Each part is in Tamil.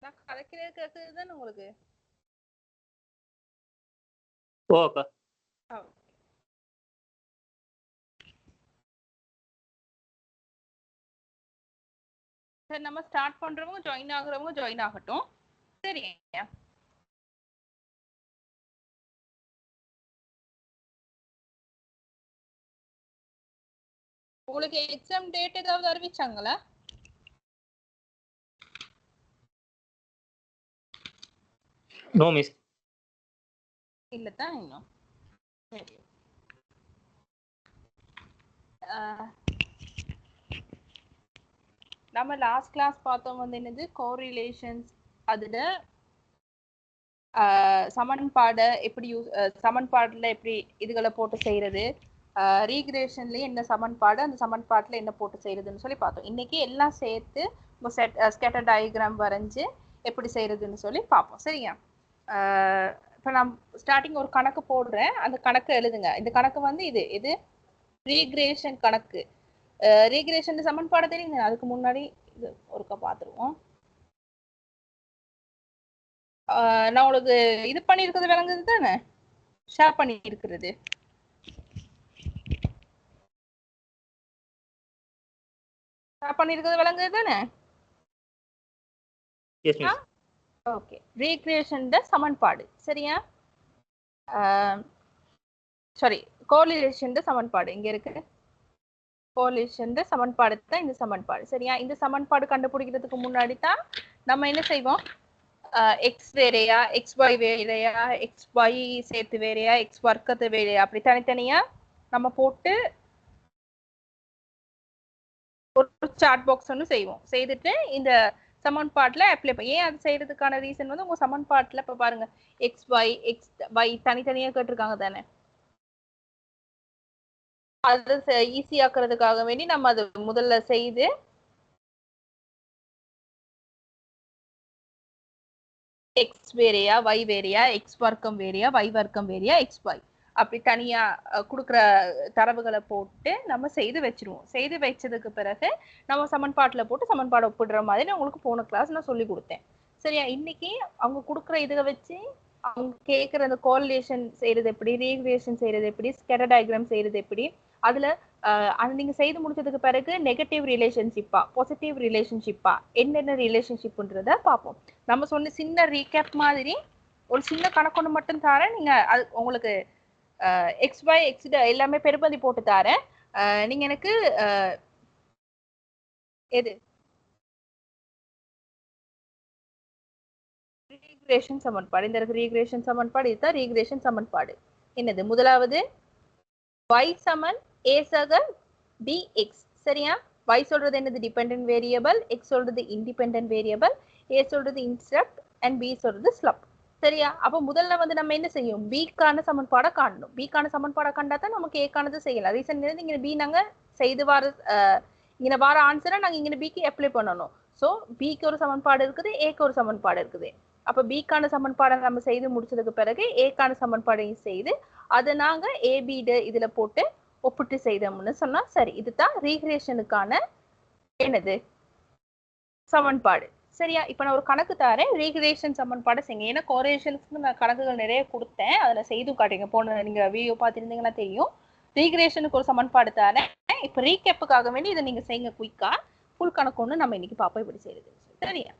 நான் கதைக்கிறது கேக்குது தானே உங்களுக்கு? ஓகே. சரி, நம்ம ஸ்டார்ட் பண்றவங்க ஜாயின் ஆகுறவங்க ஜாயின் ஆகட்டும். சரிங்க. உங்களுக்கு எக்ஸாம் டேட் ஏதாவது அறிவிச்சாங்களா? No miss. இல்ல தான் இன்னும். சரி. நம்ம லாஸ்ட் கிளாஸ் பார்த்தோம் வந்து என்னது கோரிலேஷன்ஸ். அதுல சமன்பாடு எப்படி சமன்பாடுல எப்படி இதுகளை போட்டு செய்யறது, ரீக்ரேஷன்லயே என்ன சமன்பாடு, அந்த சமன்பாட்டுல என்ன போட்டு செய்யறதுன்னு சொல்லி பார்த்தோம். இன்னைக்கு எல்லாம் சேர்த்து ஸ்கேட்டர் டயக்ராம் வரைஞ்சு எப்படி செய்யறதுன்னு சொல்லி பார்ப்போம். சரியா? இப்போ நான் ஸ்டார்டிங் ஒரு கணக்கு போடுறேன், அந்த கணக்கு எழுதுங்க. இந்த கணக்கு வந்து இது ரீக்ரேஷன் கணக்கு. ரீக்ரேஷன் சமன்பாடு தெரியுங்க. அதுக்கு முன்னாடி இது ஒருக்கா பார்த்துருவோம். நான் உங்களுக்கு இது பண்ணிருக்கிறது விளங்குது தானே? ஷேர் பண்ணி இருக்கிறது விளங்குது தானே? ஓகே. ரீக்ரியேஷன் சமன்பாடு சரியா? சாரி, கோரிலேஷன் சமன்பாடு இங்க இருக்கு. கோரிலேஷன் சமன்பாடு தான் இந்த சமன்பாடு சரியா? இந்த சமன்பாடு கண்டுபிடிக்கிறதுக்கு முன்னாடி தான் நம்ம என்ன செய்வோம், எக்ஸ் வேறையா, எக்ஸ் ஒய் வேறையா, எக்ஸ் ஒய் சேர்த்து வேறையா, எக்ஸ் வர்க்கத்து வேறையா, அப்படி தனித்தனியா நம்ம போட்டு ஒரு சார்ட் பாக்ஸ் ஒன்று செய்வோம். செய்துட்டு இந்த சமன்பாட்டுல அப்ளை பண்ணி, ஏன் அது செய்யறதுக்கான ரீசன் வந்து உங்க சமன்பாட்டுல இப்ப பாருங்க எக்ஸ் ஒய் தனித்தனியா கேட்டிருக்காங்க தானே, அது ஈஸியாக்குறதுக்காக வேண்டி நம்ம அது முதல்ல செய்து எக்ஸ் வேறையா, ஒய் வேறையா, எக்ஸ் வர்க்கம் வேறையா, ஒய் வர்க்கம் வேறையா, எக்ஸ் ஒய் அப்படி தனியா கொடுக்குற தரவுகளை போட்டு நம்ம செய்து வச்சிருவோம். செய்து வச்சதுக்கு பிறகு நம்ம சமன்பாட்டுல போட்டு சமன்பாடு ஒப்பிடுற மாதிரி உங்களுக்கு போன கிளாஸ் நான் சொல்லி கொடுத்தேன் சரியா? இன்னைக்கு அவங்க கொடுக்குற இதை வச்சு அவங்க கேட்குற அந்த கோரிலேஷன் செய்யறது எப்படி, ரீக்ரியேஷன் செய்யறது எப்படி, ஸ்கேட்டர் டயக்ராம் செய்யறது எப்படி, அதுல அது நீங்க செய்து முடிச்சதுக்கு பிறகு நெகட்டிவ் ரிலேஷன்ஷிப்பா பாசிட்டிவ் ரிலேஷன்ஷிப்பா என்னென்ன ரிலேஷன்ஷிப்ன்றத பார்ப்போம். நம்ம சொன்ன சின்ன ரீகேப் மாதிரி ஒரு சின்ன கணக்கொன்று மட்டும் தரேன். நீங்க அது உங்களுக்கு எக்ஸ் ஒய் எக்ஸ் எல்லாமே பெருமதி போட்டு தரேன். நீங்க எனக்கு எது ரீக்ரியேஷன் சமன்பாடு, இந்த ரீக்ரியேஷன் சமன்பாடு இதுதான் ரீக்ரியேஷன் சமன்பாடு. என்னது முதலாவது y சமன் a சக dx சரியா? y சொல்றது என்னது டிபெண்டன்ட் வேரியபிள், x சொல்றது இண்டிபெண்டன்ட் வேரியபிள், a சொல்றது இன்டரப்ட் and b சொல்றது ஸ்லப் சரியா? அப்ப முதல்ல வந்து நம்ம என்ன செய்யும், b-க்கான சமன்பாடை காணணும். b-க்கான சமன்பாடை கண்டா தான் நமக்கு a-க்கானது செய்யலாம். ரீசன் இங்க b நாங்க செய்து வர இங்க வர ஆன்சரை நாங்க இங்க b-க்கு அப்ளை பண்ணணும். சோ b-க்கு ஒரு சமன்பாடு இருக்குது, a-க்கு ஒரு சமன்பாடு இருக்குது. அப்ப b-க்கான சமன்பாடை நம்ம செய்து முடிச்சதுக்கு பிறகு a-க்கான சமன்பாடையும் செய்து அதை நாங்க ab இதுல போட்டு ஒப்பிட்டு செய்தோம்னு சொன்னா சரி. இதுதான் ரீக்ரியேஷனுக்கான என்னது சமன்பாடு சரியா? இப்ப நான் ஒரு கணக்கு தரேன், ரீக்ரியேஷன் சமன்பாடு செய்யுங்க. ஏன்னா கோரிலேஷனுக்கு நான் கணக்குகள் நிறைய கொடுத்தேன், அதுல செய்து காட்டுங்க. போன நீங்க வீடியோ பார்த்துருந்தீங்கன்னா தெரியும். ரீக்ரியேஷனுக்கு ஒரு சமன்பாடு தரேன். இப்ப ரீகேப்புக்காக வேண்டி இதை நீங்க செய்யுங்க குயிக்கா. ஃபுல் கணக்கு ஒன்று நம்ம இன்னைக்கு பார்ப்போம் இப்படி செய்யுது சரியா?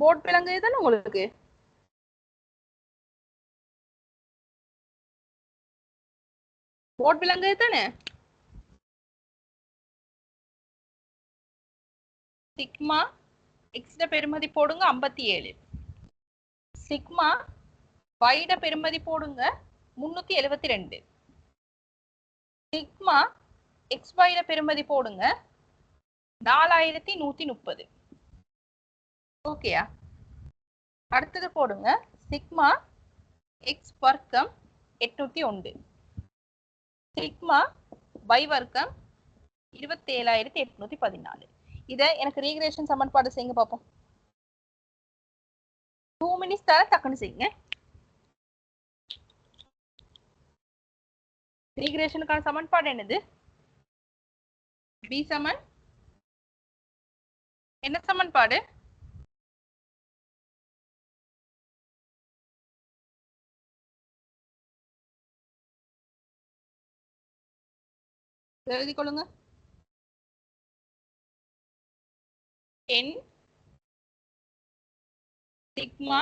போர்ட் விளங்குது தானே உங்களுக்கு? போர்ட் விளங்குது தானே? சிக்மா எக்ஸ்ட பெருமதி போடுங்க 57, சிக்மா வைட பெருமதி போடுங்க 372, சிக்மா எக்ஸ் வைட பெருமதி போடுங்க 4130. ஓகேயா? அடுத்தது போடுங்க சிக்மா எக்ஸ் வர்க்கம் 801, சிக்மா y வர்க்கம் 27814. இதை எனக்கு ரீக்ரியேஷன் சமன்பாடு செய்யுங்க பார்ப்போம். 2 minutes தர டக்குன்னு செய்யுங்க. ரீக்ரேஷனுக்கான சமன்பாடு என்னது? b சமன் என்ன சமன்பாடு? எழுதி கொள்ளுங்க. n sigma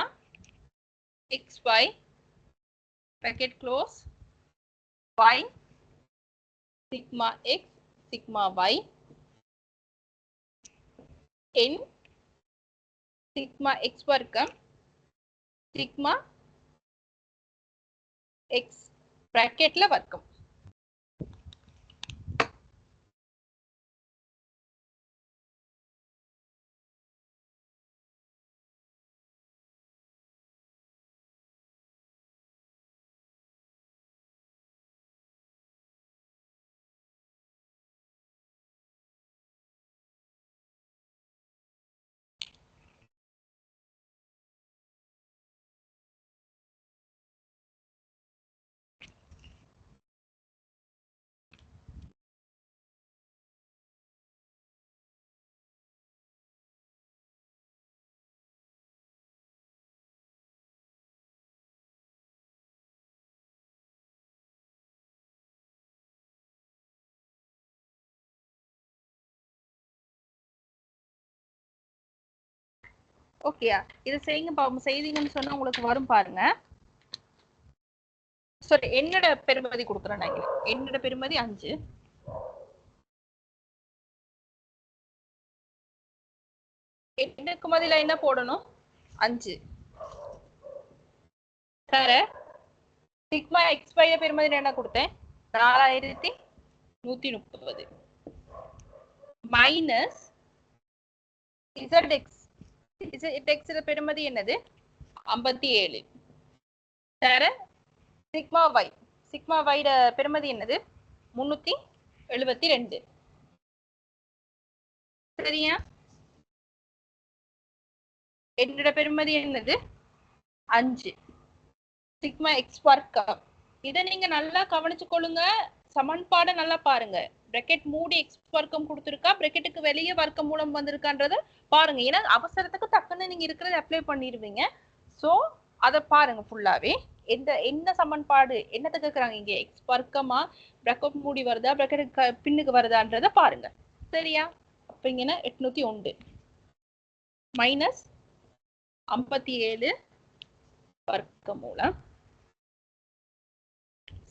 xy bracket close y sigma x sigma y n sigma x வர்க்கம் sigma x bracketல வர்க்கம். ஓகேயா? இது செய்யுங்க பாப்போம். செய்தீங்கன்னு சொன்னா உங்களுக்கு வரும் பாருங்க. சரி, என்னோட பெருமதி கொடுக்குறேன். நான் என்னோட பெருமதி 5. எண்ணுக்கு மதியில என்ன போடணும்? 5. சார சிக்மா xy பெருமதி என்ன கொடுத்தேன்? 4130 மைனஸ் zx. zx பெருமதி என்னது? 57. சார சிக்மா y. சிக்மா y பெருமதி என்னது? 372. சரியா? என்னோட பெருமதி என்னது? 5. சிக்மா எக்ஸ் வர்க்கம். இதை நீங்க நல்லா கவனிச்சு கொள்ளுங்க. சமன்பாடை நல்லா பாருங்க. பிராக்கெட் மூடி எக்ஸ் வர்க்கம் கொடுத்துருக்கா, பிராக்கெட்டுக்கு வெளியே வர்க்கம் மூலம் வந்திருக்கான்றத பாருங்க. ஏன்னா அவசரத்துக்கு டக்குன்னு நீங்க இருக்கிறத அப்ளை பண்ணிடுவீங்க. சோ அதை பாருங்க ஃபுல்லாவே. என்ன சமன்பாடு என்னத்தை கேட்கறாங்க இங்க? எக்ஸ் வர்க்கமா, பிராக்கெட் மூடி வருதா, பிராக்கெட் பின்னுக்கு வருதான்றத பாருங்க. சரியா? அப்ப இங்கன்னா 801 மைனஸ் 57 வர்க்க மூலம்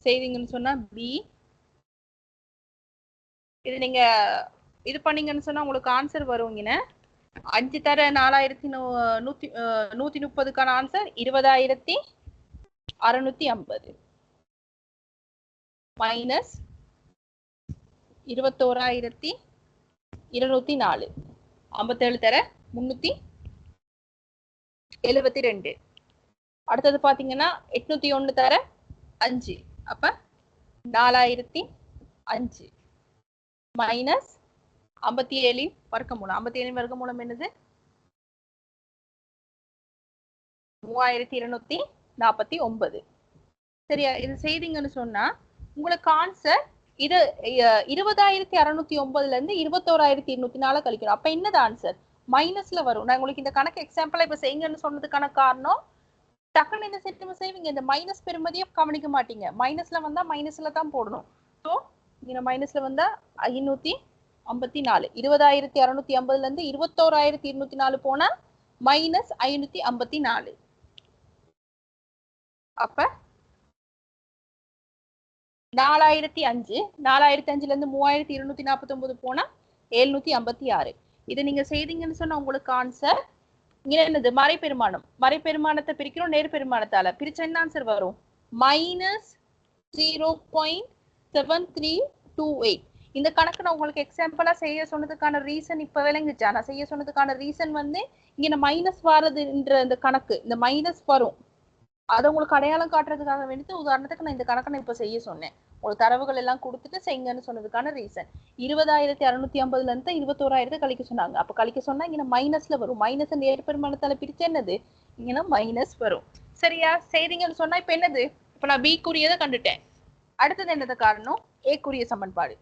செய்தீங்கன்னு சொன்னா பி. இது நீங்க இது பண்ணீங்கன்னு சொன்னா உங்களுக்கு ஆன்சர் வருவீங்க. 5 தர 4130க்கான ஆன்சர் 20,650 மைனஸ் 21,204. 57 தர 372. அடுத்தது பாத்தீங்கன்னா 801 தர 5. அப்ப 4005 மைனஸ் 57 வர்க்கமூலம். 57 வர்க்கமூலம் என்னது? 3249. சரியா? இது செய்தீங்கன்னு சொன்னா உங்களுக்கு ஆன்சர் இது 20,609 இருந்து 21,204 கழிக்கணும். அப்ப என்னது ஆன்சர்? மைனஸ்ல வரும். நான் உங்களுக்கு இந்த கணக்கு எக்ஸாம்பிளா இப்ப செய்யுங்கன்னு சொன்னதுக்கான காரணம், டக்குன்னு இந்த செட் செய்வீங்க, இந்த மைனஸ் பெருமதியை கவனிக்க மாட்டீங்க. மைனஸ்ல வந்தா மைனஸ்ல தான் போடணும். ஸோ இங்க மைனஸ்ல வந்தா 554. 20,650 இருந்து 21,204 போனா மைனஸ் 554. அப்ப 4005. 4005 இருந்து 3249 போனா 756. இதை நீங்க செய்தீங்கன்னு சொன்னா உங்களுக்கு ஆன்சர் என்னது? மறைபெருமானம். மறைபெருமானத்தை பிரிக்கிறோம் நேர்பெருமானத்தால பிரிச்சா என்ன ஆன்சர் வரும்? மைனஸ் 0.7328. இந்த கணக்கு நான் உங்களுக்கு எக்ஸாம்பிளா செய்ய சொன்னதுக்கான ரீசன் இப்ப விளங்குச்சா? நான் செய்ய சொன்னதுக்கான ரீசன் வந்து இங்க மைனஸ் வர்றதுன்ற இந்த கணக்கு, இந்த மைனஸ் வரும், அதை உங்களுக்கு அடையாளம் காட்டுறதுக்காக வேண்டிட்டு உதாரணத்துக்கு நான் இந்த கணக்கை நான் இப்ப செய்ய சொன்னேன். உங்களுக்கு தரவுகள் எல்லாம் கொடுத்துட்டு செய்யுங்கன்னு சொன்னதுக்கான ரீசன். 20,650 இருந்து 21,000 கழிக்க சொன்னாங்க. அப்ப கழிக்க சொன்னா இங்க மைனஸ்ல வரும். மைனஸ் நேர்பெருமானத்தால பிரிச்சு என்னது? இங்க மைனஸ் வரும். சரியா? செய்தீங்கன்னு சொன்னா இப்ப என்னது? இப்ப நான் பி குறியதை கண்டுட்டேன். அடுத்தது என்னது காரணம்? ஏக்குரிய சமன்பாடு.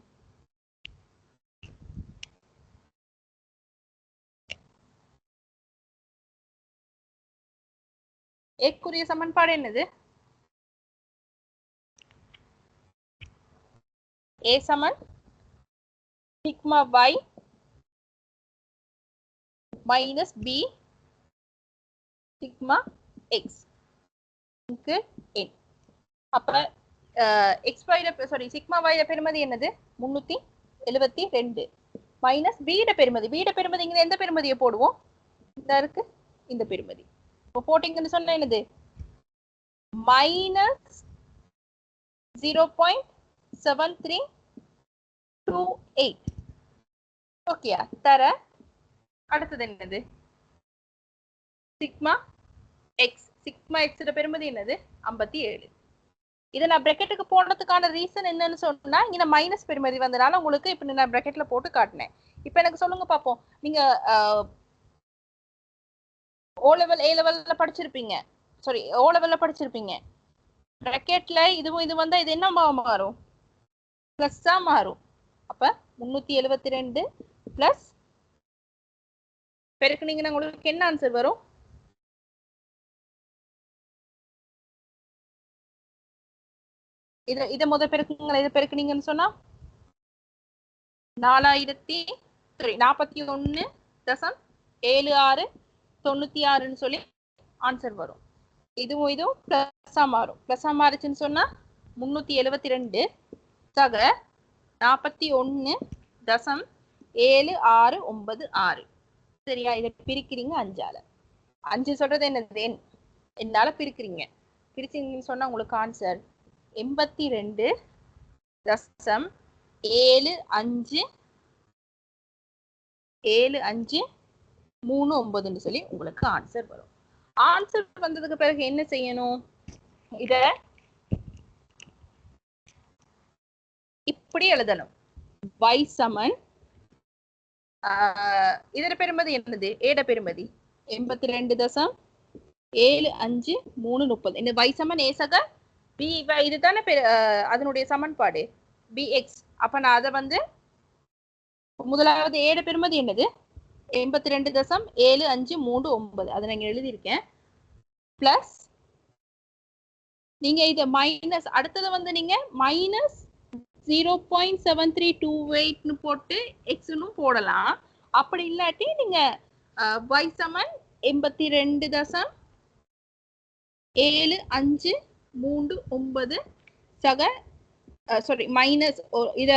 ஏக்குரிய சமன்பாடு என்னது? A சமன் sigma y minus b sigma x க்கு n. அப்ப சிக்மா y பெருமதி என்னது? 372 மைனஸ் b பெருமதி. b பெருமதி இங்க எந்த பெருமதியை போடுவோம்? இந்த இருக்கு இந்த பெருமதி. இப்போ போட்டிங்கன்னு சொன்னா என்னது? மைனஸ் 0.7328. ஓகேயா? தர அடுத்தது என்னது? Sigma X. சிக்மா எக்ஸ் பெருமதி என்னது? 57. இதை நான் பிராக்கெட்டுக்கு போடுறதுக்கான ரீசன் என்னன்னு சொன்னா இங்க மைனஸ் பெருமதி வந்தனால உங்களுக்கு இப்ப நான் பிராக்கெட்ல போட்டு காட்டினேன். இப்ப எனக்கு சொல்லுங்க பாப்போம். நீங்க ஓ லெவல் ஏ லெவல்ல படிச்சிருப்பீங்க. சாரி ஓ லெவல்ல படிச்சிருப்பீங்க. பிராக்கெட்ல இதுவும் இது வந்தா இது என்ன மாறும்? பிளஸ்ஸா மாறும். அப்ப 372 பிளஸ் பெருக்குனீங்கன்னா உங்களுக்கு என்ன ஆன்சர் வரும்? இதை முதல் பெருக்குங்களா? இதை பெருக்குனீங்கன்னு சொன்னா 41.7696 சொல்லி ஆன்சர் வரும். இதுவும் பிளஸ்ஸா மாறும். பிளஸ்ஸா மாறுச்சுன்னு சொன்னா 372 சக 41.7696. சரியா? இதை பிரிக்கிறீங்க 5ஆல. 5 சொல்றது என்னது? என்னால பிரிக்கிறீங்க. பிரிச்சீங்கன்னு சொன்னா உங்களுக்கு ஆன்சர் 82.7539 சொல்லி உங்களுக்கு ஆன்சர் வரும். ஆன்சர் வந்ததுக்கு பிறகு என்ன செய்யணும்? இத இப்படி எழுதணும். y சமன் இதர பெருமதி என்னது? ஏட பெருமதி 82.7530. இந்த y சமன் a சக b இதுதானே அதனுடைய சமன்பாடு bx. அப்ப நான் அதை வந்து முதலாவது ஏட பெருமதி என்னது? 82.7539. அதை நான் எழுதியிருக்கேன். பிளஸ் நீங்க இதை மைனஸ் அடுத்தது வந்து நீங்க மைனஸ் 0.7328 போட்டு எக்ஸ்னு போடலாம். அப்படி இல்லாட்டி நீங்க y சமன் 82.7539 சக சாரி மைனஸ் இத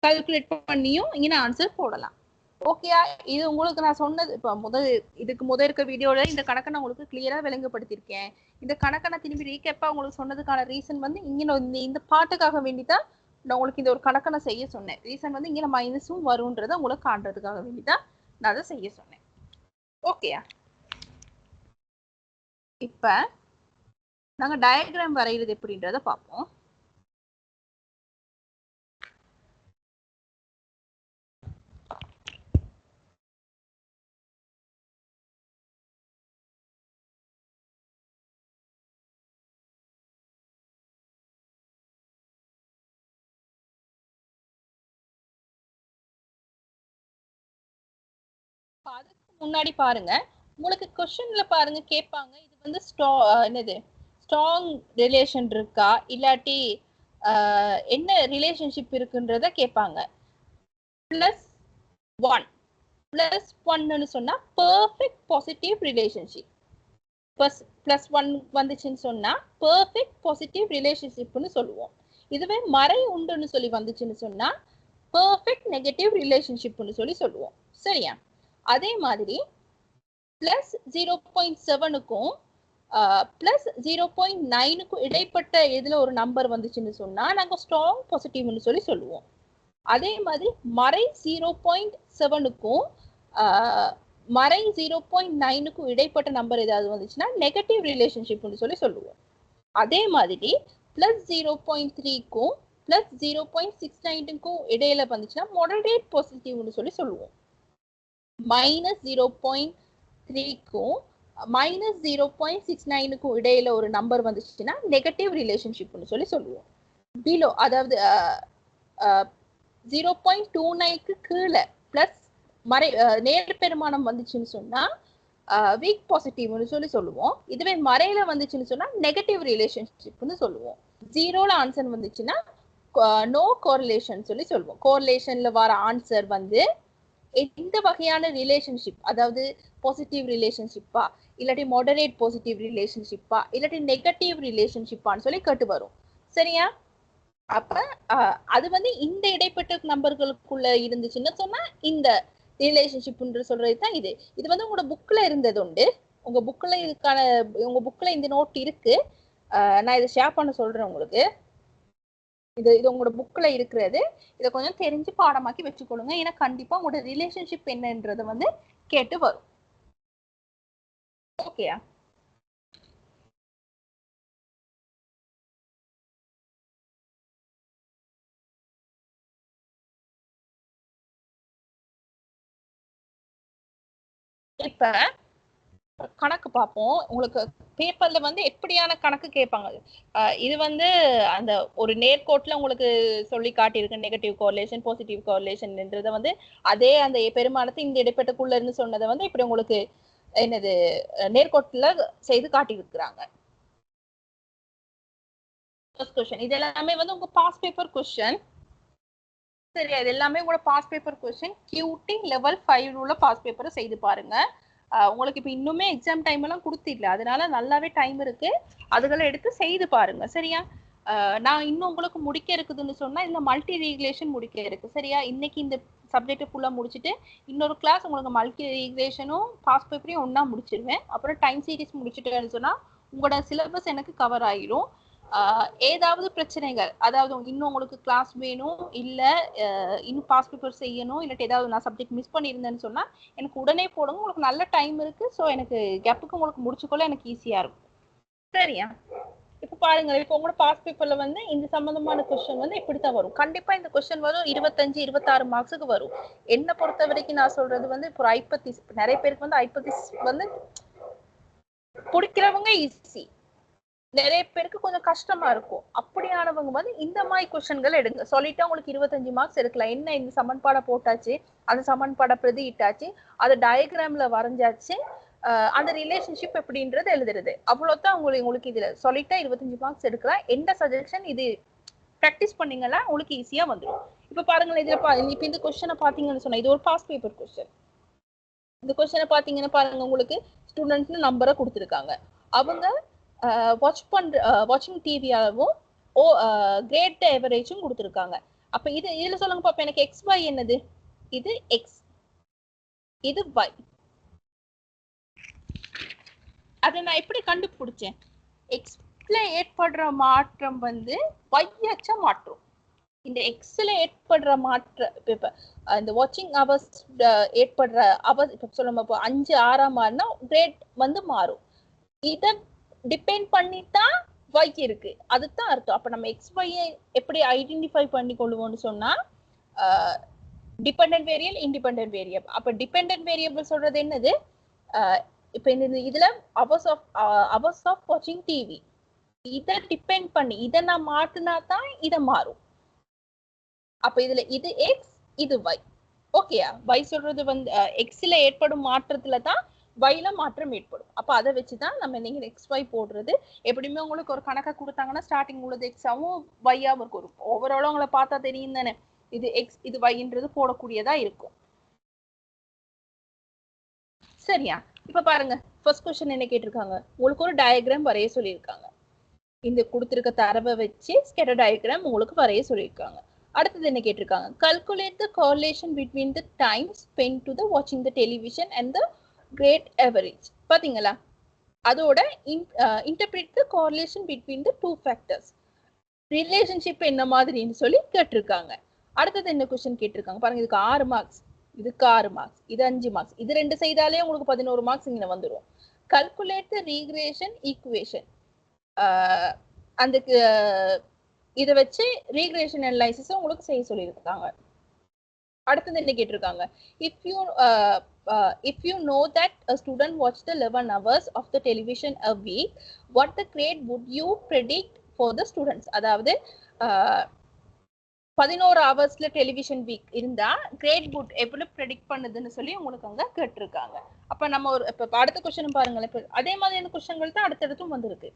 கால்குலேட் பண்ணியும் இங்க ஆன்சர் போடலாம். ஓகேயா? இது உங்களுக்கு நான் சொன்னது இப்ப இதுக்கு முதல் இருக்க வீடியோல இந்த கணக்கை நான் உங்களுக்கு கிளியரா விளங்கப்படுத்திருக்கேன். இந்த கணக்கை நான் திரும்பி ரீகேப்பா உங்களுக்கு சொன்னதுக்கான ரீசன் வந்து இங்க இந்த பாட்டுக்காக வேண்டிதான் நான் உங்களுக்கு இந்த ஒரு கணக்கை நான் செய்ய சொன்னேன். ரீசன் வந்து இங்க மைனஸும் வரும்ன்றதை உங்களுக்கு காண்றதுக்காக வேண்டிதான் நான் அதை செய்ய சொன்னேன். ஓகேயா? இப்ப நாங்க டயக்ராம் வரைகிறது எப்படின்றத பார்ப்போம். அதுக்கு முன்னாடி பாருங்க, உங்களுக்கு क्वेश्चनல பாருங்க கேட்பாங்க இது வந்து என்னது ஸ்ட்ராங் ரிலேஷன் இருக்கா இல்லாட்டி என்ன ரிலேஷன்ஷிப் இருக்குன்றத கேட்பாங்க. +1 +1ன்னு சொன்னா பெர்ஃபெக்ட் பாசிட்டிவ் ரிலேஷன்ஷிப். +1 வந்துச்சுன்னு சொன்னா பெர்ஃபெக்ட் பாசிட்டிவ் ரிலேஷன்ஷிப்னு சொல்லுவோம். இதுவே மறை உண்டுன்னு சொல்லி வந்துச்சுன்னு சொன்னா பெர்ஃபெக்ட் நெகட்டிவ் ரிலேஷன்ஷிப்னு சொல்லி சொல்லுவோம். சரியா? அதே மாதிரி +0.7க்கும் +0.9க்கும் இடைப்பட்ட இதுல ஒரு நம்பர் வந்துச்சுன்னு சொன்னா நாங்க ஸ்ட்ராங் பாசிட்டிவ்னு சொல்லி சொல்லுவோம். அதே மாதிரி மறை 0.7க்கும் மறை 0.9க்கும் இடைப்பட்ட நம்பர் ஏதாவது வந்துச்சுன்னா நெகட்டிவ் ரிலேஷன்ஷிப்னு சொல்லி சொல்லுவோம். அதே மாதிரி +0.3க்கும் +0.69க்கும் இடையில வந்துச்சுன்னா மாடரேட் பாசிட்டிவ்னு சொல்லி சொல்லுவோம். -0.3க்கும் -0.69க்கும் இடையில ஒரு நம்பர் வந்துச்சுன்னா நெகட்டிவ் ரிலேஷன்ஷிப்னு சொல்லுவோம். பிலோ அதாவது 0.29க்கு கீழே பிளஸ் நேர் பெருமானம் வந்துச்சுன்னு சொன்னா வீக் பாசிட்டிவ்னு சொல்லுவோம். இதுவே மறையில வந்துச்சுன்னு சொன்னா நெகட்டிவ் ரிலேஷன்ஷிப்னு சொல்லுவோம். ஜீரோல ஆன்சர் வந்துச்சுன்னா நோ கோரிலேஷன் சொல்லுவோம். கோரிலேஷன்ல வர ஆன்சர் வந்து எந்த வகையான ரிலேஷன்ஷிப், அதாவது பாசிட்டிவ் ரிலேஷன்ஷிப்பா இல்லாட்டி மாடரேட் பாசிட்டிவ் ரிலேஷன்ஷிப்பா இல்லாட்டி நெகட்டிவ் ரிலேஷன்ஷிப்பான்னு சொல்லி கேட்டு வரும். சரியா? அப்ப அது வந்து இந்த இடைப்பட்ட நம்பர்களுக்குள்ள இருந்துச்சுன்னு சொன்னா இந்த ரிலேஷன்ஷிப்ன்ற சொல்றது தான் இது. இது வந்து உங்களோட புக்ல இருந்தது உண்டு. உங்க புக்ல இந்த நோட் இருக்கு. நான் இதை ஷேர் பண்ண சொல்றேன் உங்களுக்கு. இது உங்களோட புக்ல இருக்கிறது. இதை கொஞ்சம் தெரிஞ்சு பாடமாக்கி வச்சுக்கொள்ளுங்க. ஏன்னா கண்டிப்பா உங்களோட ரிலேஷன்ஷிப் என்னன்றதை வந்து கேட்டு வரும். ஓகேயா? இப்ப கணக்கு பார்ப்போம். உங்களுக்கு பேப்பர்ல வந்து எப்படியான கணக்கு கேட்பாங்க. இது வந்து அந்த ஒரு நேர்கோட்டுல உங்களுக்கு சொல்லி காட்டியிருக்கு நெகட்டிவ் கோரிலேஷன் பாசிட்டிவ் கோரிலேஷன்ன்றத வந்து அதே அந்த பெருமானத்தை இந்த இடைப்பட்டக்குள்ள இருந்து சொன்னதை வந்து இப்படி உங்களுக்கு என்னது நேர்கோட்டுல செய்து காட்டியிருக்கிறாங்க. இது எல்லாமே வந்து உங்க பாஸ் பேப்பர் கொஸ்டின். சரி, அது எல்லாமே உங்களோட past paper question. QT level 5 உள்ள பாஸ் பேப்பரை செய்து பாருங்க. உங்களுக்கு இப்ப இன்னுமே எக்ஸாம் டைம் எல்லாம் கொடுத்திடல, அதனால நல்லாவே டைம் இருக்கு. அதுகளை எடுத்து செய்து பாருங்க. சரியா? நான் இன்னும் உங்களுக்கு முடிக்க இருக்குதுன்னு சொன்னா இந்த மல்டி ரீகுலேஷன் முடிக்க இருக்கு. சரியா? இன்னைக்கு இந்த சப்ஜெக்ட் ஃபுல்லா முடிச்சுட்டு இன்னொரு கிளாஸ் உங்களுக்கு மல்டி ரீகுலேஷனும் பாஸ் பேப்பரையும் ஒன்னா முடிச்சிருவேன். அப்புறம் டைம் சீரிஸ் முடிச்சுட்டேன்னு சொன்னா உங்களோட சிலபஸ் எனக்கு கவர் ஆயிரும். ஏதாவது பிரச்சனைகள், அதாவது இன்னும் உங்களுக்கு கிளாஸ் வேணும், இல்ல இன்னும் பாஸ் பேப்பர் செய்யணும், இல்லாட்டி ஏதாவது நான் சப்ஜெக்ட் மிஸ் பண்ணியிருந்தேன்னு சொன்னா எனக்கு உடனே போடுங்க. உங்களுக்கு நல்ல டைம் இருக்கு. ஸோ எனக்கு கேப்புக்கு உங்களுக்கு முடிச்சுக்கொள்ள எனக்கு ஈஸியா இருக்கும். சரியா? இப்ப பாருங்க, இப்ப உங்களோட பாஸ் பேப்பர்ல வந்து இந்த சம்பந்தமான கொஸ்டின் வந்து இப்படித்தான் வரும். கண்டிப்பா இந்த கொஸ்டின் வரும் 25-26 மார்க்ஸுக்கு வரும். என்ன பொறுத்த வரைக்கும் நான் சொல்றது வந்து இப்போ ஐப்பத்தி நிறைய பேருக்கு வந்து ஐப்பத்தி வந்து பிடிக்கிறவங்க ஈஸி, நிறைய பேருக்கு கொஞ்சம் கஷ்டமா இருக்கும். அப்படியானவங்க வந்து இந்த மாதிரி கொஸ்டின்கள் எடுங்க. சொல்லிட்டா உங்களுக்கு 25 மார்க்ஸ் எடுக்கலாம். என்ன, இந்த சமன்பாடை போட்டாச்சு, அந்த சமன்பாடை பிரதியிட்டாச்சு, அது டயக்ராம்ல வரைஞ்சாச்சு, அந்த ரிலேஷன்ஷிப் எப்படின்றது எழுதுறது, அவ்வளவுதான். உங்களுக்கு இதுல சொல்லிட்டா 25 மார்க்ஸ் எடுக்கலாம். எந்த சஜஷன் இது ப்ராக்டிஸ் பண்ணீங்கன்னா உங்களுக்கு ஈஸியா வந்துடும். இப்ப பாருங்களேன், இதுல இப்ப இந்த கொஸ்டினை பாத்தீங்கன்னு சொன்னா இது ஒரு பாஸ் பேப்பர் கொஸ்டின். இந்த கொஸ்டினை பாத்தீங்கன்னா பாருங்க, உங்களுக்கு ஸ்டூடெண்ட்னு நம்பரை கொடுத்துருக்காங்க. அவங்க வாட்சிங் டிவியாவும் கிரேட் எவரேஜும் கொடுத்துருக்காங்க. அப்ப இதுல சொல்லுங்க பாப்பா, எனக்கு எக்ஸ் ஒய் என்னது? இது எக்ஸ், இது ஒய். அதை நான் எப்படி கண்டுபிடிச்சேன்? எக்ஸ்ல ஏற்படுற மாற்றம் வந்து ஒய் அச்ச மாற்றம். இந்த எக்ஸ்ல ஏற்படுற இந்த வாட்சிங் அவர்ஸ் ஏற்படுற அவர்ஸ் இப்ப சொல்லுங்க, 5-6 மாறினா கிரேட் வந்து மாறும். இதை டிபெண்ட் பண்ணித்தான் y இருக்கு, அதுதான் அர்த்தம். அப்ப நம்ம எக்ஸ் ஒய்யை எப்படி ஐடென்டிஃபை பண்ணி கொள்வோம்னு சொன்னா டிபெண்டன்ட் வேரியபிள், இண்டிபெண்டன்ட் வேரியபிள். அப்ப டிபெண்டன்ட் வேரியபிள் சொல்றது என்னது? இப்ப இந்த இதுல அவர்ஸ் ஆஃப் வாட்சிங் டிவி, இதை டிபெண்ட் பண்ணி இதை நான் மாத்தினா தான் இதை மாறும். அப்ப இதுல இது எக்ஸ், இது ஒய். ஓகேயா? ஒய் சொல்றது வந்து எக்ஸ்ல ஏற்படும் மாற்றத்துல தான் ஒய்ல மாற்றம் ஏற்படும். அப்ப அதை வச்சுதான் நம்ம நீங்க எக்ஸ் ஒய் போடுறது. எப்படியுமே உங்களுக்கு ஒரு கணக்கை கொடுத்தாங்கன்னா ஸ்டார்டிங் உள்ளது எக்ஸாவும் ஒய்யாவும் இருக்கும். ஓவராலும் உங்களை பார்த்தா தெரியும் தானே, இது எக்ஸ் இது ஒய்ன்றது போடக்கூடியதா இருக்கும். சரியா? இப்ப பாருங்க, ஃபர்ஸ்ட் கொஸ்டின் என்ன கேட்டிருக்காங்க? உங்களுக்கு ஒரு டயக்ராம் வரைய சொல்லியிருக்காங்க. இந்த கொடுத்திருக்க தரவை வச்சு ஸ்கேட்டர் டயக்ராம் உங்களுக்கு வரைய சொல்லியிருக்காங்க. அடுத்தது என்ன கேட்டிருக்காங்க? calculate the correlation between the time spent to the watching the television and the grade average. பாத்தீங்களா? அதோட interpret the correlation between the two factors. Relationship என்ன மாதிரின்னு சொல்லி கேட்டிருக்காங்க. அடுத்தது என்ன கொஸ்டின் கேட்டிருக்காங்க பாருங்க, இதுக்கு 6 மார்க்ஸ், இதுக்கு 6 மார்க்ஸ், இது 5 மார்க்ஸ், இது 2 செய்தாலே உங்களுக்கு 11 மார்க்ஸ் இங்க வந்துடும். calculate the regression equation. அந்த இதை வச்சு ரீக்ரேஷன் அனலைசிஸ் உங்களுக்கு செய்ய சொல்லியிருக்காங்க. அடுத்தது என்ன கேட்டிருக்காங்க? If you if you know that a student watched the 11 hours of the television a week, what the grade would you predict for the students? அதாவது 11 ஹவர்ஸ்ல டெலிவிஷன் வீக் இருந்தா கிரேட் புட் எப்படி ப்ரெடிக்ட் பண்ணுதுன்னு சொல்லி உங்களுக்கு அங்க கேட்டிருக்காங்க. அப்ப நம்ம ஒரு இப்ப அடுத்த கொஸ்டின் பாருங்களேன். இப்ப அதே மாதிரியான கொஸ்டின்கள் தான் அடுத்தடுத்தும் வந்திருக்கு.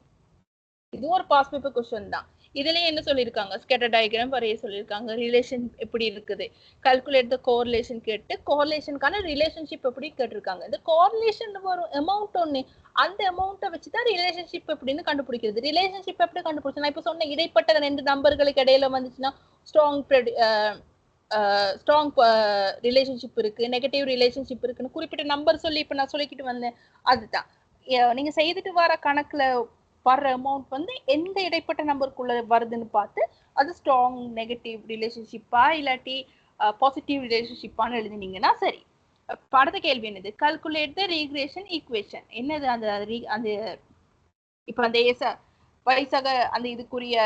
இதுவும் ஒரு பாஸ் பேப்பர் கொஸ்டின் தான். இதுலயே என்ன சொல்லியிருக்காங்க, ஸ்கேட்டர் டயக்ராம் வரைய சொல்லியிருக்காங்க, ரிலேஷன் எப்படி இருக்குது, கால்குலேட் த கோரிலேஷன் கேட்டு கோரிலேஷனுக்கான ரிலேஷன்ஷிப் எப்படி கேட்டிருக்காங்க. இந்த கோரிலேஷன் வரும் அமௌண்ட் ஒன்று, அந்த அமௌண்ட்டை வச்சுதான் ரிலேஷன்ஷிப் எப்படின்னு கண்டுபிடிக்கிறது. ரிலேஷன்ஷிப் எப்படி கண்டுபிடிச்சு, நான் இப்ப சொன்ன இடைப்பட்ட 2 நம்பர்களுக்கு இடையில வந்துச்சுன்னா ஸ்ட்ராங் ரிலேஷன்ஷிப் இருக்கு, நெகட்டிவ் ரிலேஷன்ஷிப் இருக்குன்னு குறிப்பிட்ட நம்பர் சொல்லி இப்ப நான் சொல்லிக்கிட்டு வந்தேன். அதுதான் நீங்க செய்துட்டு வர கணக்குல வர்ற அமௌண்ட் வந்து எந்த இடைப்பட்ட நம்பருக்குள்ள வருதுன்னு பார்த்து அது ஸ்ட்ராங் நெகட்டிவ் ரிலேஷன்ஷிப்பா இல்லாட்டி பாசிட்டிவ் ரிலேஷன்ஷிப்பான்னு எழுதினீங்கன்னா சரி. அடுத்த கேள்வி என்னது, கால்குலேட் த ரீக்ரேஷன் ஈக்குவேஷன். என்னது அந்த இப்ப அந்த வயசாக அந்த இதுக்குரிய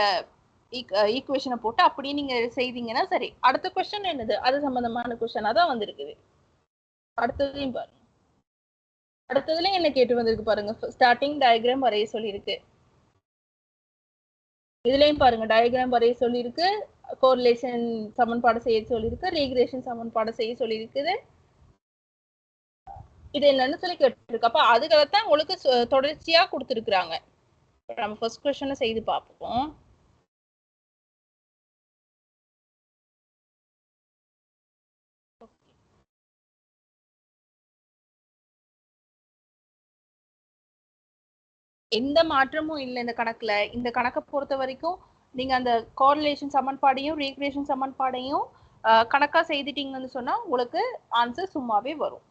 ஈக்குவேஷனை போட்டு அப்படியே நீங்க செய்தீங்கன்னா சரி. அடுத்த கொஸ்டின் என்னது, அது சம்பந்தமான கொஸ்டினா தான் வந்திருக்குது. அடுத்ததையும் பாருங்க. அடுத்ததுல என்ன கேட்டு வந்திருக்கு பாருங்க, ஸ்டார்டிங் டயக்ராம் வரைய சொல்லியிருக்கு. இதுலயும் பாருங்க டயக்ராம் வரைய சொல்லியிருக்கு, கோரிலேஷன் சமன்பாடு செய்ய சொல்லியிருக்கு, ரீக்ரேஷன் சமன்பாடு செய்ய சொல்லியிருக்குது. இது என்னன்னு சொல்லி கேட்டிருக்கு. அப்ப அதுக்கெல்லாம் உங்களுக்கு தொடர்ச்சியா கொடுத்துருக்குறாங்க. நம்ம ஃபர்ஸ்ட் கொஸ்டினை செய்து பார்ப்போம். எந்த மாற்றமும் இல்லை இந்த கணக்குல. இந்த கணக்கை பொறுத்த வரைக்கும் நீங்க அந்த கோரிலேஷன் சமன்பாடையும் ரீக்ரேஷன் சமன்பாடையும் கணக்கா செய்துட்டீங்கன்னு சொன்னா உங்களுக்கு ஆன்சர் சும்மாவே வரும்.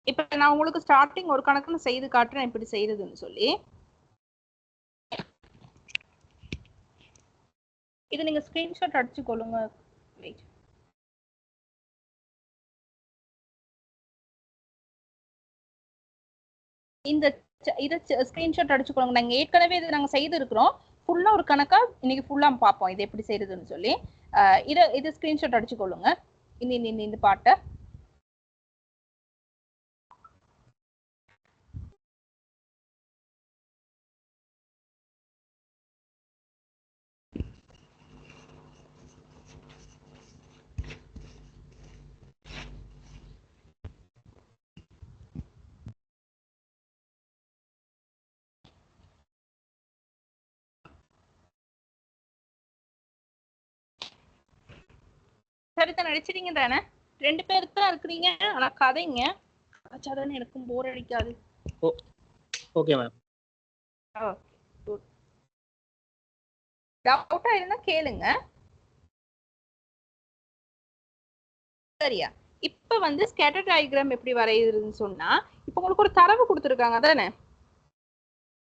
இப்ப நான் உங்களுக்கு ஸ்டார்டிங் ஒரு கணக்குன்னு செய்து காட்டுறேன் எப்படி செய்யறதுன்னு சொல்லி. இது நீங்க ஸ்கிரீன்ஷாட் அடிச்சுக்கொள்ளுங்க. இதை ஸ்கிரீன்ஷாட் அடிச்சுக்கொள்ளுங்க. நாங்க ஏற்கனவே இது நாங்க செய்திருக்கிறோம். ஃபுல்லா ஒரு கணக்கா இன்னைக்கு ஃபுல்லா பார்ப்போம் இது எப்படி செய்யறதுன்னு சொல்லி. இது ஸ்கிரீன்ஷாட் அடிச்சுக்கொள்ளுங்க இந்த பாட்டை. சரிதான் நடிச்சிட்டீங்க தானே? 2 பேர் தான் இருக்கிறீங்க. ஆனா கதைங்க கதைச்சாதானே எனக்கும் போர் அடிக்காது. Okay ma'am. டவுட்டா இருந்தா கேளுங்க. சரியா? இப்ப வந்து ஸ்கேட்டர் டயக்ராம் எப்படி வரையுதுன்னு சொன்னா, இப்ப உங்களுக்கு ஒரு தரவு கொடுத்துருக்காங்க தானே?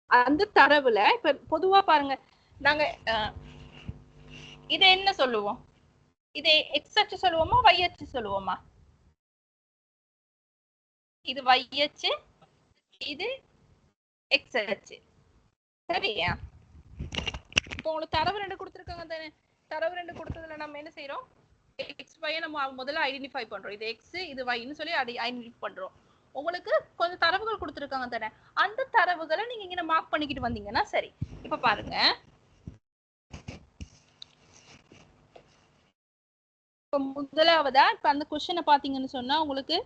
அந்த தரவுல இப்ப பொதுவா பாருங்க, நாங்க இதை என்ன சொல்லுவோம்? இதை எக்ஸ் அச்சு சொல்லுவோமா y அச்சு சொல்லுவோமா? இது y அச்சு, இது எக்ஸ் அச்சு. சரியா? இப்போ உங்களுக்கு தரவு 2 கொடுத்துருக்காங்க தானே? தரவு 2 கொடுத்ததுல நம்ம என்ன செய்யறோம், எக்ஸ் y நம்ம முதல்ல ஐடென்டிஃபை பண்றோம். இது எக்ஸ் இது yன்னு சொல்லி ஐடென்டிஃபை பண்றோம். உங்களுக்கு கொஞ்சம் தரவுகள் கொடுத்துருக்காங்க தானே, அந்த தரவுகளை நீங்க இங்க மார்க் பண்ணிக்கிட்டு வந்தீங்கன்னா சரி. இப்ப பாருங்க, இப்ப முதலாவதா இப்ப அந்த கொஸ்டினை பாத்தீங்கன்னு சொன்னா உங்களுக்கு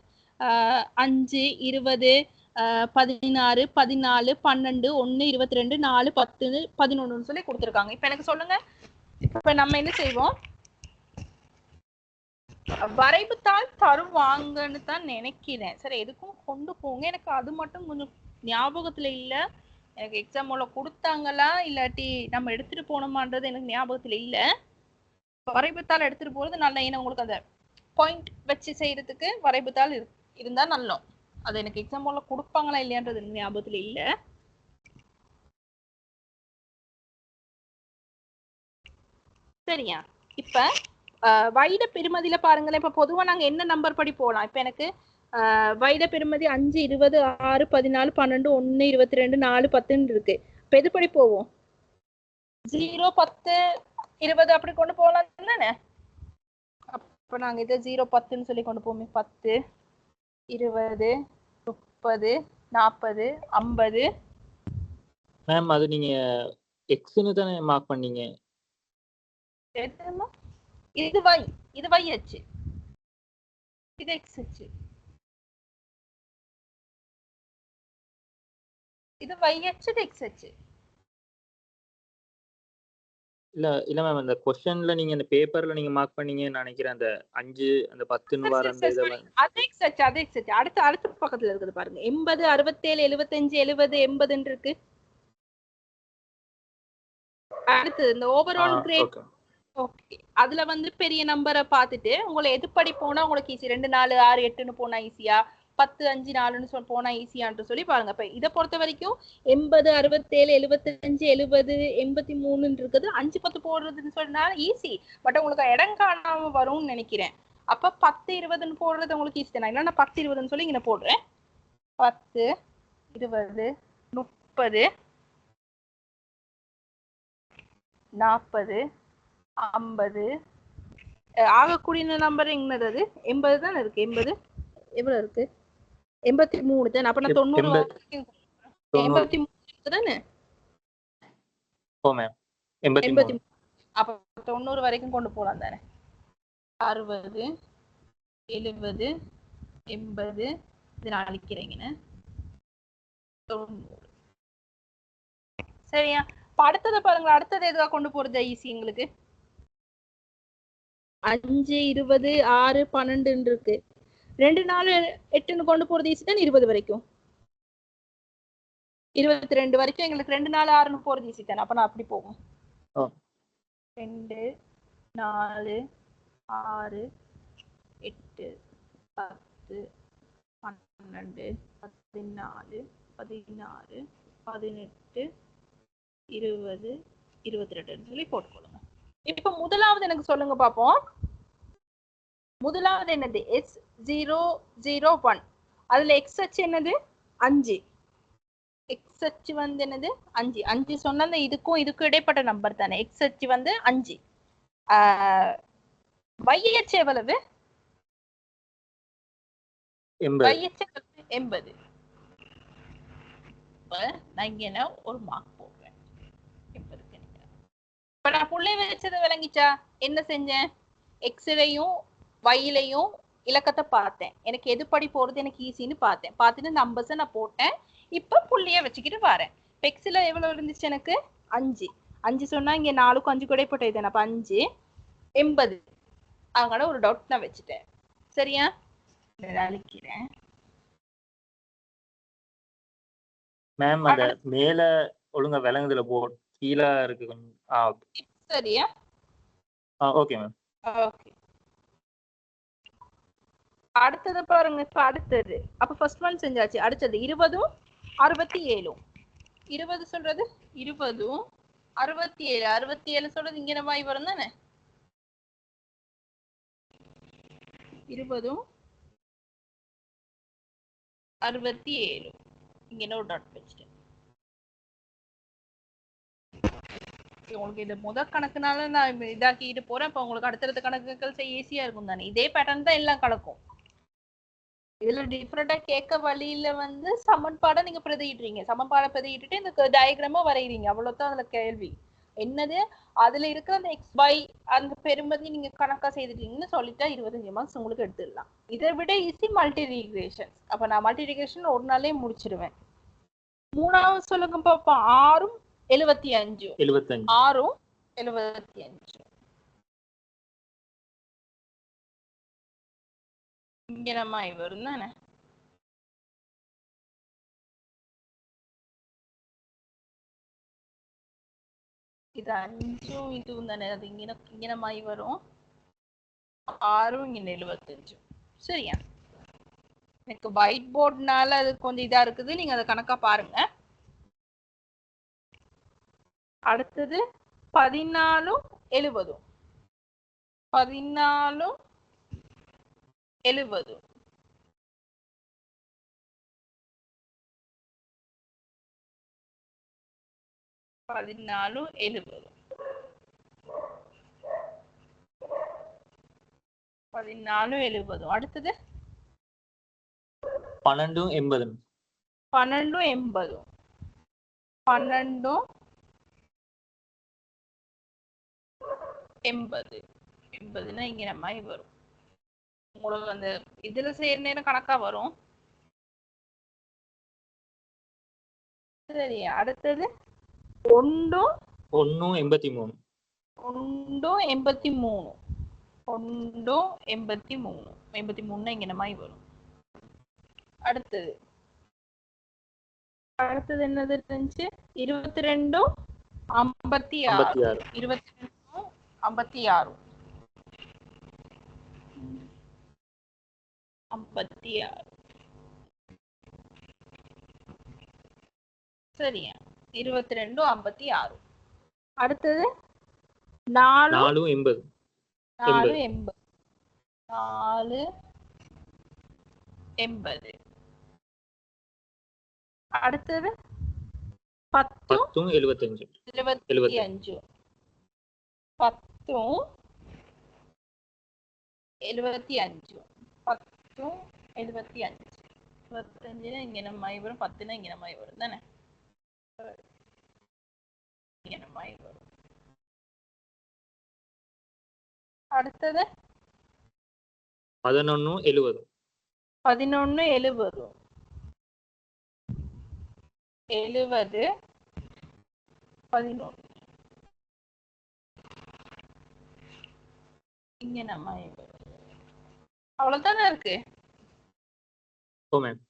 5 20 16 14 12 1 22 4 10 11 சொல்லி கொடுத்துருக்காங்க. இப்ப எனக்கு சொல்லுங்க, இப்ப நம்ம என்ன செய்வோம், வரைபுத்தாள் தருவாங்கன்னு தான் நினைக்கிறேன். சரி, எதுக்கும் கொண்டு போங்க. எனக்கு அது மட்டும் கொஞ்சம் ஞாபகத்துல இல்ல. எனக்கு எக்ஸாம்ல கொடுத்தாங்களா இல்லாட்டி நம்ம எடுத்துட்டு போனோமான்றது எனக்கு ஞாபகத்துல இல்ல. வரைபுத்தாள் எடுத்துட்டு போறது நல்ல, ஏன்னா உங்களுக்கு அந்த பாயிண்ட் வச்சு செய்யறதுக்கு வரைபுத்தாள் இருந்தா நல்ல. அது எனக்கு எக்ஸாம்ல கொடுப்பாங்களா இல்லையான்றது ஞாபகத்துல இல்ல. சரியா? இப்ப வைட பெருமதியில பாருங்களேன். இப்ப பொதுவா நாங்க என்ன நம்பர் படி போலாம்? இப்ப எனக்கு வைட பெருமதி 5, 20, 6, 14, 12, 1, 22, 4, 10 இருக்கு. இப்ப எது படி போவோம்? 0, 10, 20 அப்படி கொண்டு போகலாம் தானே? அப்ப நாங்க இதை 0, 10ன்னு சொல்லி கொண்டு போவோமே. 10, 20, 30, 40, 50. மேம் அது நீங்க எக்ஸ்னு தானே மார்க் பண்ணீங்க? இது y, இது y அச்சு, இது x அச்சு, இது y அச்சு, இது x அச்சு. இல்ல மேம், அந்த क्वेश्चनல நீங்க அந்த பேப்பர்ல நீங்க மார்க் பண்ணீங்கன்னு நினைக்கிறேன். அந்த 5 அந்த 10ன்னு வர அந்த இத அது x அச்சு, அது x அச்சு. அடுத்த பக்கத்துல இருக்குது பாருங்க. 80, 67, 75, 70, 80 இருக்கு. அடுத்து இந்த ஓவரால் கிரேட். ஓகே, அதுல வந்து பெரிய நம்பரை பார்த்துட்டு உங்களை எது படி போனா உங்களுக்கு ஈஸி, 2, 4, 6, 8ன்னு போனா ஈஸியா, 10, 5, 4ன்னு போனா ஈஸியான்னு சொல்லி பாருங்க. இப்ப இதை பொறுத்த வரைக்கும் 80, 67, 75, 70, 83 இருக்குது. 5, 10 போடுறதுன்னு சொன்னா ஈஸி. பட் உங்களுக்கு இடம் காணாம வரும்னு நினைக்கிறேன். அப்ப 10, 20ன்னு போடுறது உங்களுக்கு ஈஸி தான். இல்லைன்னா 10, 20ன்னு சொல்லி இங்க போடுறேன். 10, 20, 30, 40, 50. ஆகக்கூடிய நம்பர் என்னது? 80 தானே இருக்கு. 80 எவ்வளவு இருக்கு? 83 தானே. அப்ப நான் 90 83 தானே. ஓ மேம் 83. அப்ப 90 வரைக்கும் கொண்டு போலாம் தானே. 60, 70, 80 இது நான் அழிக்கிறேங்க. 90. சரியா? அடுத்தது பாருங்க. அடுத்தது எதுவா கொண்டு போறது ஈஸி எங்களுக்கு? 5, 20, 6, 12 இருக்கு. 2, 4, 8ன்னு கொண்டு போறது ஈஸி தான். 20 வரைக்கும், 22 வரைக்கும் எங்களுக்கு 2, 4, 6ன்னு போறது ஈஸி தானே. அப்ப நான் அப்படி போவோம். 2, 4, 6, 8, 10, 12, 14, 16, 18, 20, 22 சொல்லி போட்டுக்கொள்ளுங்க. இப்ப முதலாவது எனக்கு சொல்லுங்க பாப்போம். முதலாவது என்னது? S001. அதுல x அச்சு என்னது? 5. x அச்சு வந்து என்னது? 5. 5 சொன்னா இதுக்கும் இடைப்பட்ட நம்பர் தானே. x அச்சு வந்து 5. y அச்சு எவ்வளவு? y அச்சு 80. நான் இங்க ஒரு மார்க் போடுறேன். 80க்கு. இப்ப நான் புள்ளை வச்சதை விளங்கிச்சா? என்ன செஞ்சேன்? எக்ஸ்லையும் வைலையும் இலக்கத்தை பார்த்தேன். எனக்கு எது படி போறது எனக்கு ஈஸின்னு பார்த்தேன். பார்த்துட்டு நம்பர்ஸை நான் போட்டேன். இப்ப புள்ளிய வச்சுக்கிட்டு வரேன். எக்ஸ்ல எவ்வளவு இருந்துச்சு எனக்கு? 5. 5 சொன்னா இங்க 4க்கும் 5 கூட போட்டது. அப்ப 5, 80. அவங்களோட ஒரு டவுட் நான் வச்சுட்டேன். சரியா? அழிக்கிறேன். மேம் அந்த மேல ஒழுங்கா விளங்குதுல போர்ட் கீழே இருக்கு கொஞ்சம். சரியா? Okay ma'am. ஓகே. அடுத்தது பாருங்க. இப்ப அடுத்தது அப்ப ஃபர்ஸ்ட் ஒன் செஞ்சாச்சு. அடுத்தது 20, 67. 20 சொல்றது 20, 67. 67 சொல்றது இங்க நம்ம வரும் தானே. 20, 67. இங்க ஒரு டாட் வச்சுட்டேன். உங்களுக்கு இது முதல் கணக்குனால நான் இதாக்கிட்டு போறேன். இப்ப உங்களுக்கு அடுத்தடுத்த கணக்குகள் செய்ய ஈஸியா இருக்கும் தானே. இதே பேட்டர்ன் தான் எல்லாம் கணக்கும். இதுல டிஃபரெண்டா கேட்க வழியில வந்து சமன்பாடை நீங்க பிரதியிடுறீங்க. சமன்பாடை பிரதியிட்டு இந்த டயக்ராமா வரைகிறீங்க. அவ்வளவுதான் அதுல கேள்வி. என்னது? அதுல இருக்கிற அந்த எக்ஸ் பை அந்த பெருமதி நீங்க கணக்கா செய்துட்டீங்கன்னு சொல்லிட்டா 25 மார்க்ஸ் உங்களுக்கு எடுத்துடலாம். இதை விட ஈஸி மல்டி ரிக்ரேஷன். அப்ப நான் மல்டி ரிக்ரேஷன் ஒரு நாளே முடிச்சிருவேன். மூணாவது சொல்லுங்க பாப்பா. 6, 75. 6, 75. இங்க நம்ம வரும் தானே. இது 5ம் இதுவும் தானே. அது இங்க மாய் வரும். 6ம் இங்க 75. சரியா? எனக்கு ஒயிட் போர்டுனால அது கொஞ்சம் இதா இருக்குது. நீங்க அதை கணக்கா பாருங்க. அடுத்தது 14, 70. 14 70 14 70 14 70 அடுத்தது 12 80 12 80 12 80 80னா இங்க நம்ம வரும் உங்களுக்கு அந்த இதுல செய்யற நேரம் கணக்கா வரும் சரி அடுத்தது 1 83 83 இங்க நம்ம வரும் அடுத்தது என்னது இருந்துச்சு 22 56 22 56 56 சரியா 22 56 அடுத்தது 4 80 4 80 4 80 அடுத்தது 10 75 75 10 75 10 75 25 இங்க நம்ம வரும் 10 இங்க நம்ம வரும் தானே இங்க நம்ம வரும் அடுத்தது 11 70 11 70 70 11 இங்க நம்ம அவ்வளவுதானே இருக்கு ஓ மேம்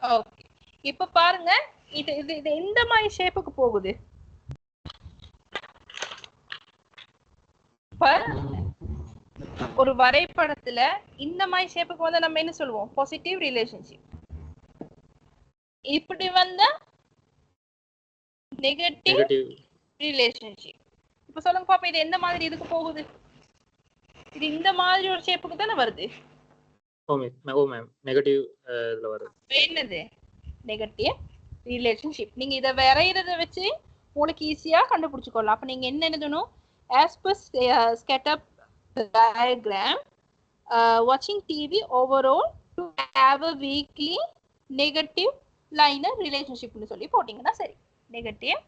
ஓகே இப்ப பாருங்க இது இது இது எந்த மாதிரி ஷேப்புக்கு போகுது ஒரு வரைபடத்துல இந்த மாதிரி ஷேப்புக்கு வந்து நம்ம என்ன சொல்லுவோம் பாசிட்டிவ் ரிலேஷன்ஷிப் இப்படி வந்தா நெகட்டிவ் ரிலேஷன்ஷிப் இப்ப சொல்லுங்க பாப்பா இது எந்த மாதிரி இதுக்கு போகுது இது இந்த மாதிரி ஒரு ஷேப்புக்கு தானே வருது ஓ மேம் நெகட்டிவ் இதுல வருது என்னது நெகட்டிவ் ரிலேஷன்ஷிப் நீங்க இத வரையறத வச்சு உங்களுக்கு ஈஸியா கண்டுபிடிச்சுக்கலாம் அப்ப நீங்க என்ன எழுதணும் as per setup diagram watching TV overall to have a weekly negative linear relationship னு சொல்லி போட்டீங்கன்னா சரி நெகட்டிவ்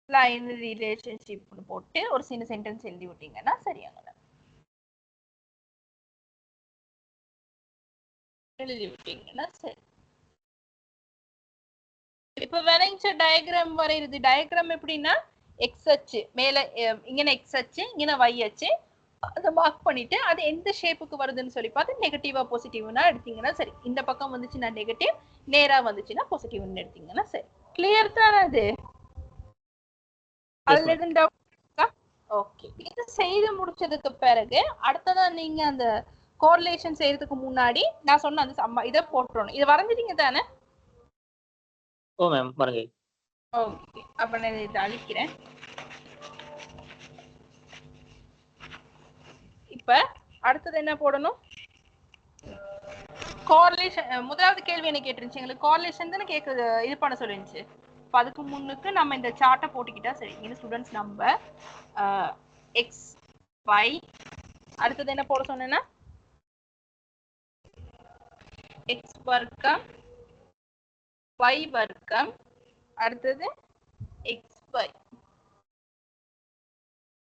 லைன் ரிலேஷன்ஷிப் போட்டு ஒரு சின்ன சென்டென்ஸ் எழுதி விட்டீங்கன்னா சரியாங்க எழுதி விட்டீங்கன்னா சரி இப்ப வரைஞ்ச டயக்ராம் வரைகிறது டயக்ராம் எப்படின்னா எக்ஸ் அச்சு மேல இங்கன எக்ஸ் அச்சு இங்கன y அச்சு அதை மார்க் பண்ணிட்டு அது எந்த ஷேப்புக்கு வருதுன்னு சொல்லி பார்த்து நெகட்டிவா பாசிட்டிவ்னா எடுத்தீங்கன்னா சரி இந்த பக்கம் வந்துச்சுன்னா நெகட்டிவ் நேரா வந்துச்சுன்னா பாசிட்டிவ்னு எடுத்தீங்கன்னா சரி கிளியர் தானே அது அதுல எதுவும் டவுட் இருக்கா ஓகே இது செய்து முடிச்சதுக்கு பிறகு அடுத்ததான் நீங்க அந்த கோரிலேஷன் செய்யறதுக்கு முன்னாடி நான் சொன்ன அந்த இதை போட்டுறணும் இதை வரைஞ்சிட்டீங்க தானே ஓ மேம் பாருங்க ஓகே அப்ப நான் இதை அழிக்கிறேன் இப்ப அடுத்தது என்ன போடணும் கோரிலேஷன் முதலாவது கேள்வி என்ன கேட்டுருந்துச்சு எங்களுக்கு கோரிலேஷன் தானே கேக்குது இது பண்ண சொல்லிருந்துச்சு இப்போ அதுக்கு முன்னுக்கு நம்ம இந்த சார்ட்டை போட்டுக்கிட்டா சரி இந்த ஸ்டூடெண்ட்ஸ் நம்பர் எக்ஸ் ஒய் அடுத்தது என்ன போட சொன்னேன்னா எக்ஸ் வர்க்கம் y வர்க்கம் அடுத்தது xy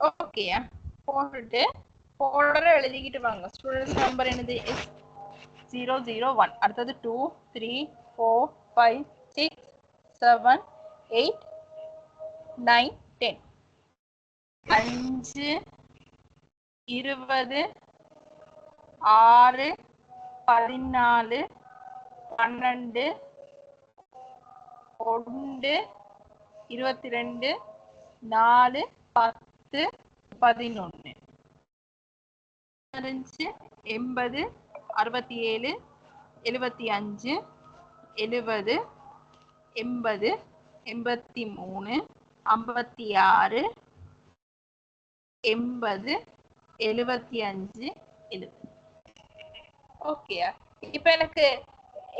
ஓகேயா போட்டுட்டு போர்டரை எழுதிக்கிட்டு வாங்க ஸ்டூடெண்ட்ஸ் நம்பர் என்னது x001 அடுத்தது 2 3 4 5 6 7 8 9 10 5 20 6 14 12 1 22 4 10 11 80 67 75 70 80 83 56 80 75 70. ஓகே, இப்போ எனக்கு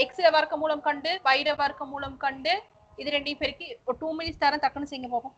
x வர்க்க மூலம் கண்டு y வர்க்க மூலம் கண்டு இது ரெண்டையும் பெருக்கி ஒரு 2 மினிட்ஸ் தரேன், டக்குன்னு செய்யுங்க போகும்.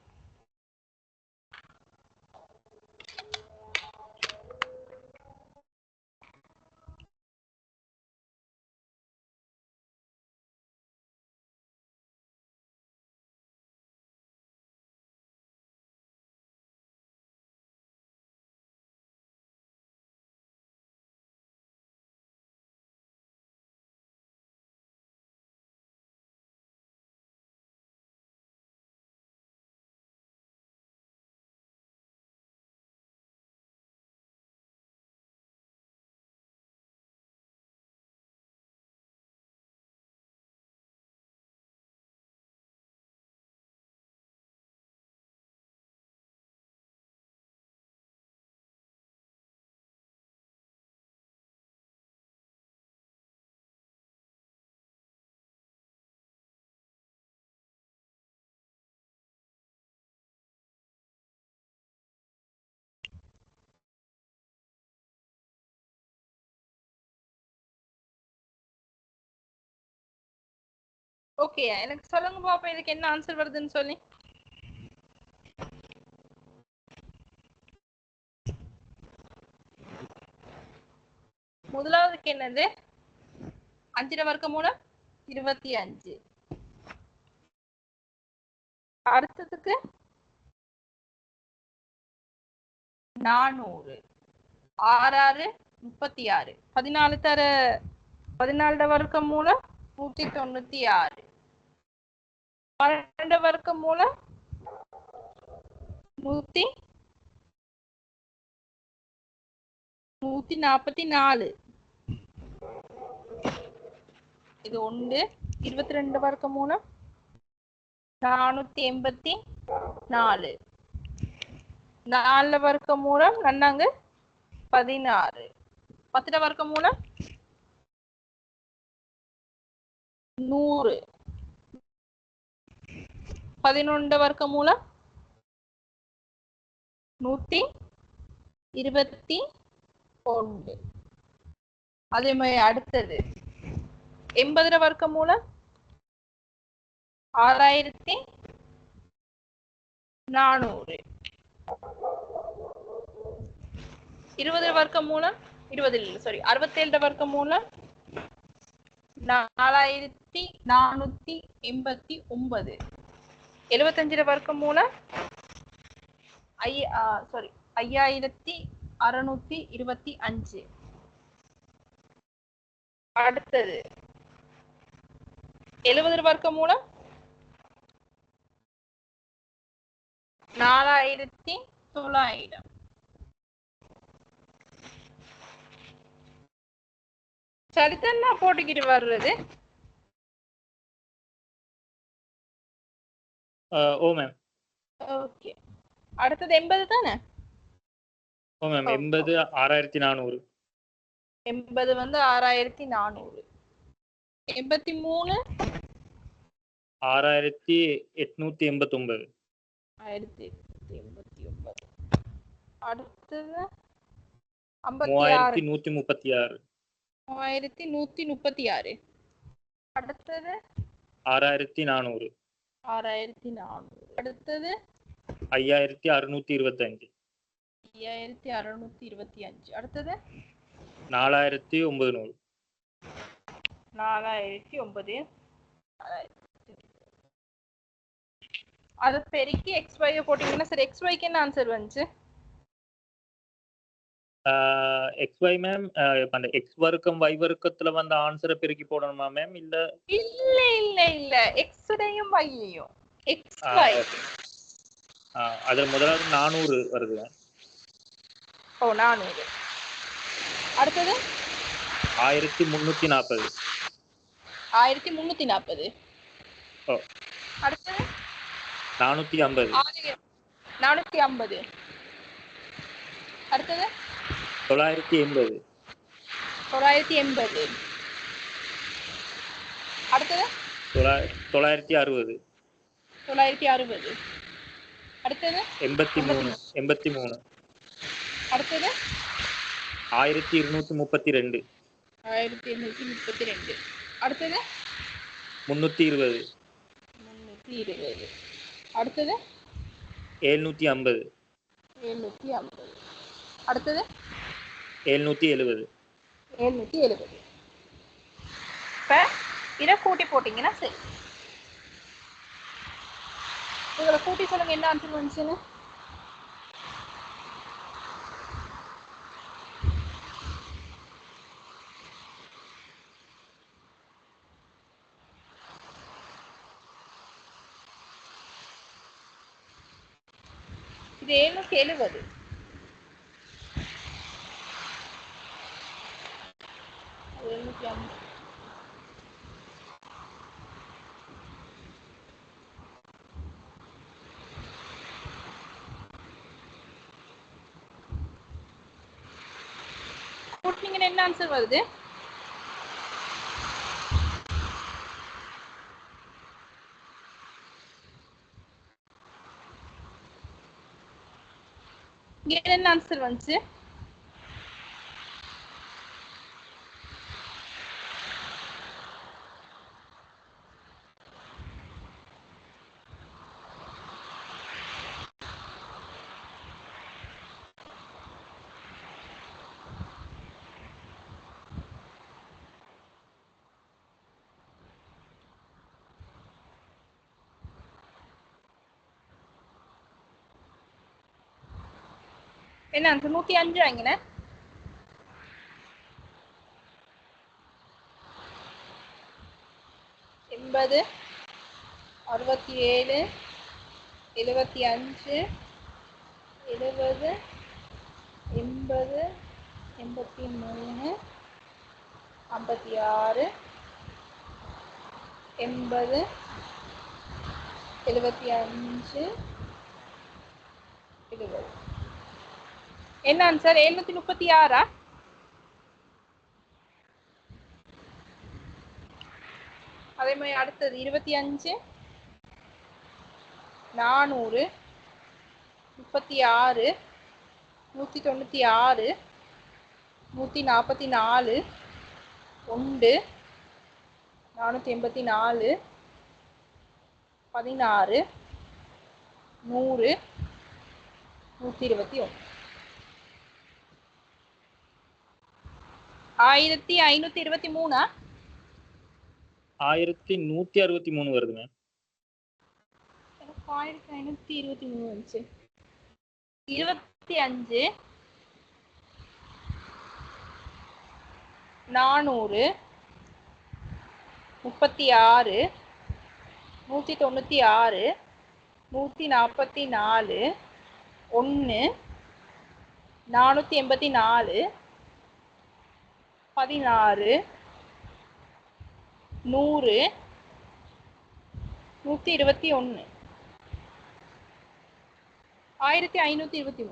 ஓகே, எனக்கு சொல்லுங்க பாப்போம் இதுக்கு என்ன ஆன்சர் வருதுன்னு சொல்லி. முதலாவதுக்கு என்னது? 5 வர்க்க மூலம் 25. அடுத்ததுக்கு 400. 6 36. 14 தர 14 வர்க்க மூலம் 196. 12 வர்க்க மூலம் 144. இது 1. 22 வர்க்க மூலம் 484. 4 வர்க்க மூலம் நன்னாங்க 16. 10 வர்க்க மூலம் 100. 11 வர்க்க மூலம் 121. அதே மாதிரி அடுத்தது 80 வர்க்க மூலம் 6400. 20 வர்க்க மூலம் 67 வர்க்க மூலம் 4489. 75 வர்க்க மூலம் 5625. அடுத்தது 70 வர்க்க மூலம் 4900. சரிதான் நான் போட்டுக்கிட்டு வர்றது. ஓ மேம். ஓகே, அடுத்தது 80 தானே? ஓ மேம், 80 6400. 80 வந்து 6400. 83 6889. 1889. அடுத்தது 3136. 3136. அடுத்தது 6400. 6400. அடுத்தது 5625. 5625. அடுத்தது 4900. 4009. அது பெருக்கி xy போட்டீங்கன்னா சரி, xyக்கு என்ன ஆன்சர் வந்துச்சு? xy மேம், அந்த x வர்க்கம் y வர்க்கத்துல வந்த ஆன்சரை பெருக்கி போடணுமா மேம்? இல்ல இல்ல இல்ல இல்ல, x உடையும் y யையும். xy. அதுல முதலாவது 400 வருது. ஓ 400. அடுத்தது 1340. 1340. ஓ. அடுத்தது 450. 450. அடுத்தது 980. 980. அடுத்தது 960. 960. அடுத்தது 83. அடுத்தது 1232. 1232. அடுத்தது 320. 320. அடுத்தது 750. 750. அடுத்தது 770. 770. இப்ப இதை கூட்டி போட்டீங்கன்னா சரி. உங்களை கூட்டி சொல்லுங்க என்ன ஆன்சர் வந்துச்சுன்னு. இது 770. கூட்டினீங்கன்னா என்ன ஆன்சர் வருது? இங்க என்ன ஆன்சர் வந்துச்சு? என்ன ஆன்சர்? 105 வாங்கின. எண்பது, 67, 75, 70, 80, 83, 56, 80, 75, 70. என்ன ஆன்சர்? 736. அதே மாதிரி அடுத்தது 25, 400, 36, 196, 144, 1, 484, 16, 100, 121. 1523. 1163 வருது மேம். 1523 வந்துச்சு. 25, 400, 36, 196, 144, 1, 484, 16, 100, 121. 1523.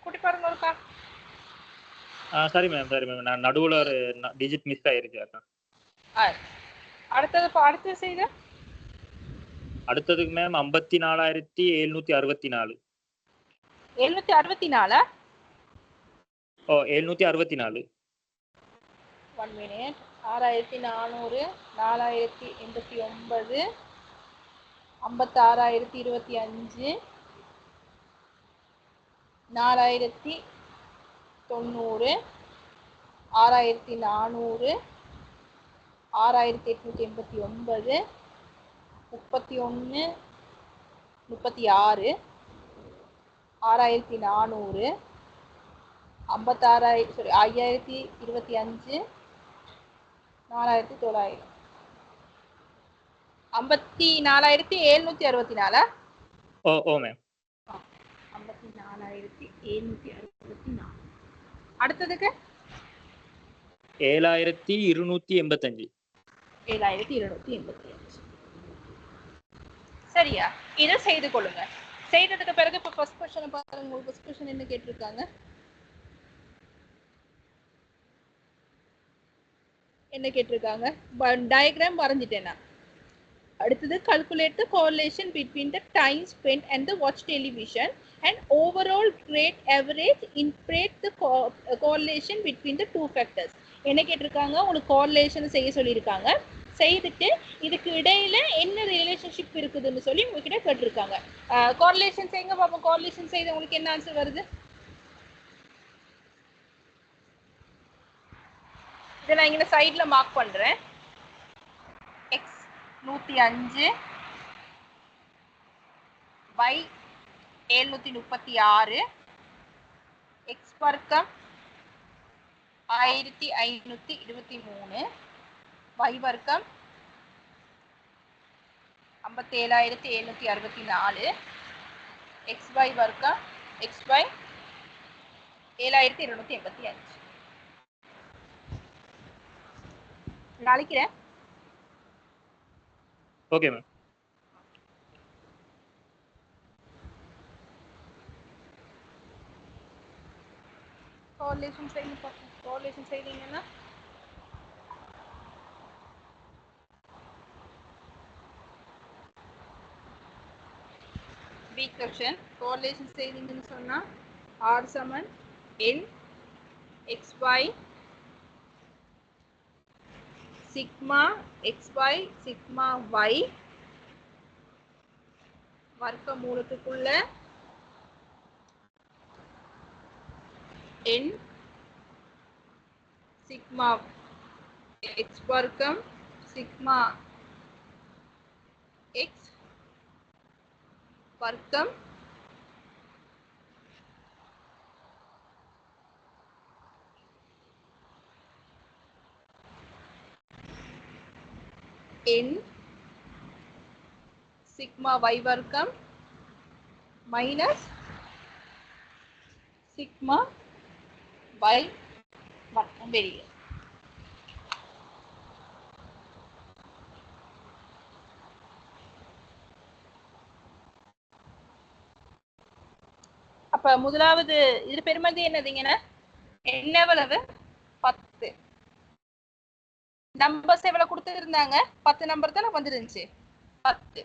கூட்டி பாருங்க ஒருக்கா. சரி மேம், சரி மேம். நான் நடுவுல ஒரு டிஜிட் மிஸ் ஆயிருச்சு அதான். அடுத்தது செய்த. அடுத்ததுக்கு மேம் 54,764. 764. ஓ 764. 1 minute. 6400, 4089, 56,025, 4090, 6400, 6889, 31, 36, 6400, 5025, 4900. 54,764. ஓ மேம். 54,764. அடுத்ததுக்கு 7,285. 7,285. சரியா? இதை செய்து கொள்ளுங்க. செய்ததுக்கு பிறகு இப்ப ஃபர்ஸ்ட் क्वेश्चन பாருங்க. ஃபர்ஸ்ட் क्वेश्चन என்ன கேட்டிருக்காங்க? என்ன கேட்டிருக்காங்க? டயக்ராம் வரைஞ்சிட்டேன் நான். அடுத்தது calculate the correlation between the time spent and the watch television and overall grade average interpret the correlation between the two factors. என்ன கேட்டிருக்காங்க, உங்களுக்கு correlation செய்ய சொல்லியிருக்காங்க. செய்துட்டு இதுக்கு இடையில என்ன ரிலேஷன்ஷிப் இருக்குதுன்னு சொல்லி உங்ககிட்ட கேட்டிருக்காங்க. correlation செய்யுங்க பாப்போம். correlation செய்து உங்களுக்கு என்ன ஆன்சர் வருது? இதை நான் இங்க சைட்ல மார்க் பண்றேன். x 105 y 736 x வர்க்கம் 1523 y வர்க்கம் 57764 xy வர்க்கம் xy 7285. நாளைக்கிறேன். Okay ma'am. correlation செய்யுங்க பாப்போம். correlation செய்தீங்கன்னா B question correlation செய்தீங்கன்னு சொன்னா R சமன் N xy sigma xy sigma y வர்க்க மூலத்துக்குள்ள n sigma x வர்க்கம் sigma x வர்க்கம் n sigma y வர்க்கம் minus sigma y வர்க்கம் வெளியே. அப்ப முதலாவது இது பெருமதி என்னதுங்கன்னா என்ன எவ்வளவு 10. நம்பர்ஸ் எவ்வளவு கொடுத்துருந்தாங்க, 10 நம்பர் தானே வந்துருந்துச்சு 10.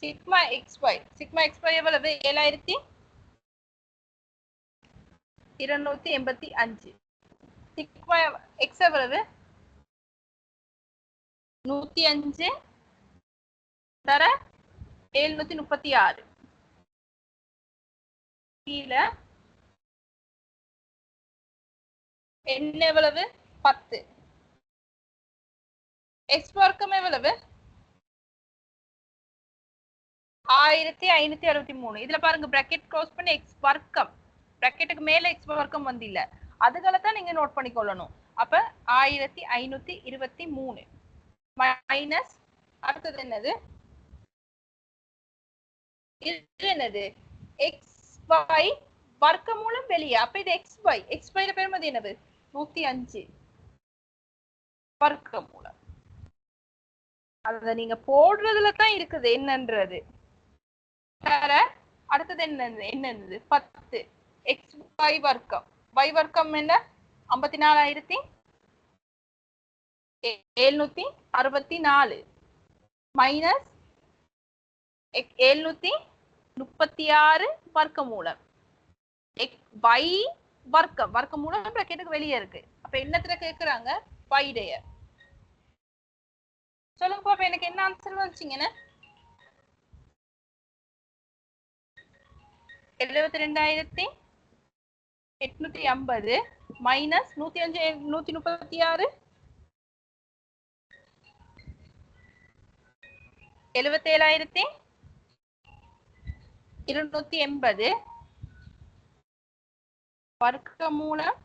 சிக்மா xy எவ்வளவு 7285. சிக்மா x எவ்வளவு 105 தர 736. கீழே என்ன எவ்வளவு 10. x வர்க்கம் எவ்வளவு 1563. இதுல பாருங்க பிராக்கெட் க்ளோஸ் பண்ணி x வர்க்கம், பிராக்கெட்டுக்கு மேல x வர்க்கம் வந்து இல்ல, அதுகளை தான் நீங்க நோட் பண்ணிக்கொள்ளணும். அப்ப 1523 மைனஸ் அடுத்தது என்னது, இது என்னது xy வர்க்கமூலம் வெளியே. அப்ப இது xy ல பெருமதி என்னது 105 வர்க்கமூலம். அத நீங்க போடுறதுல தான் இருக்குது என்னன்றது. அடுத்தது என்னது 10 xy வர்க்கம், y வர்க்கம் என்ன 54764 மைனஸ் 736 வர்க்கமூலம் y வர்க்கம், வர்க்கமூலம் பிராக்கெட்டுக்கு வெளியே இருக்கு. அப்ப என்னத்துல கேக்குறாங்க y டேய. சொல்லுங்க பாப்பா, எனக்கு என்ன ஆன்சர் வந்துச்சுங்கன்னா 72850 மைனஸ் 136 77280 வர்க்கமூலம்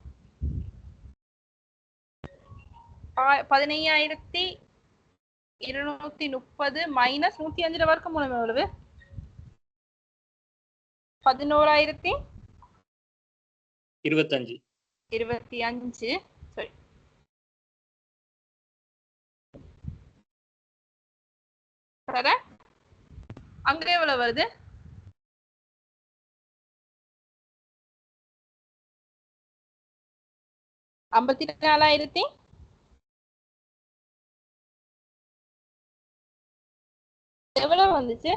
15230 மைனஸ் 105 வர்க்கமூலம் எவ்வளவு 11025. சரி, அங்க எவ்வளவு வருது 54,000 எவ்வளவு வந்துச்சு?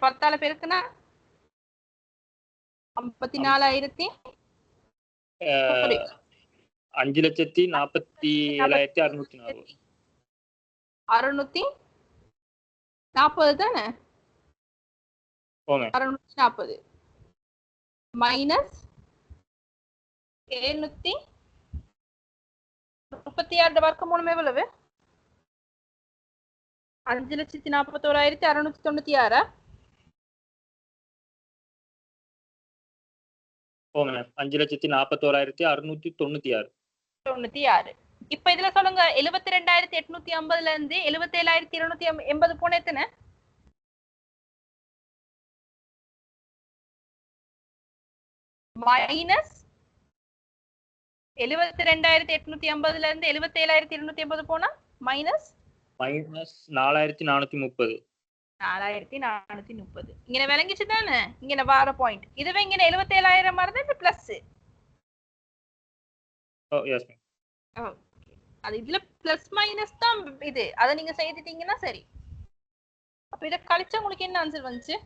10 பெருக்குனா 54,000 sorry, 5,47,640. 640 தானே? ஓமே 640 மைனஸ் 736 வர்க்கமூலம் எவ்வளவு? 5,41,696. ஓமே 5,41,696. 96. இப்ப இதுல சொல்லுங்க, 72,850 இருந்து 77,280 போன எத்தனை? மைனஸ் 72,850 இருந்து 77,280 போனா மைனஸ் மைனஸ் 4,430. 4,430. இங்க விளங்கிச்சு தானே? இங்க வார பாயிண்ட். இதுவே இங்க 77,000 மாதிரி இது பிளஸ். ஓ எஸ் மேம். அது இதுல பிளஸ் மைனஸ் தான் இது. அதை நீங்க செய்துட்டீங்கன்னா சரி. அப்ப இத கழிச்சா உங்களுக்கு என்ன ஆன்சர் வந்துச்சு?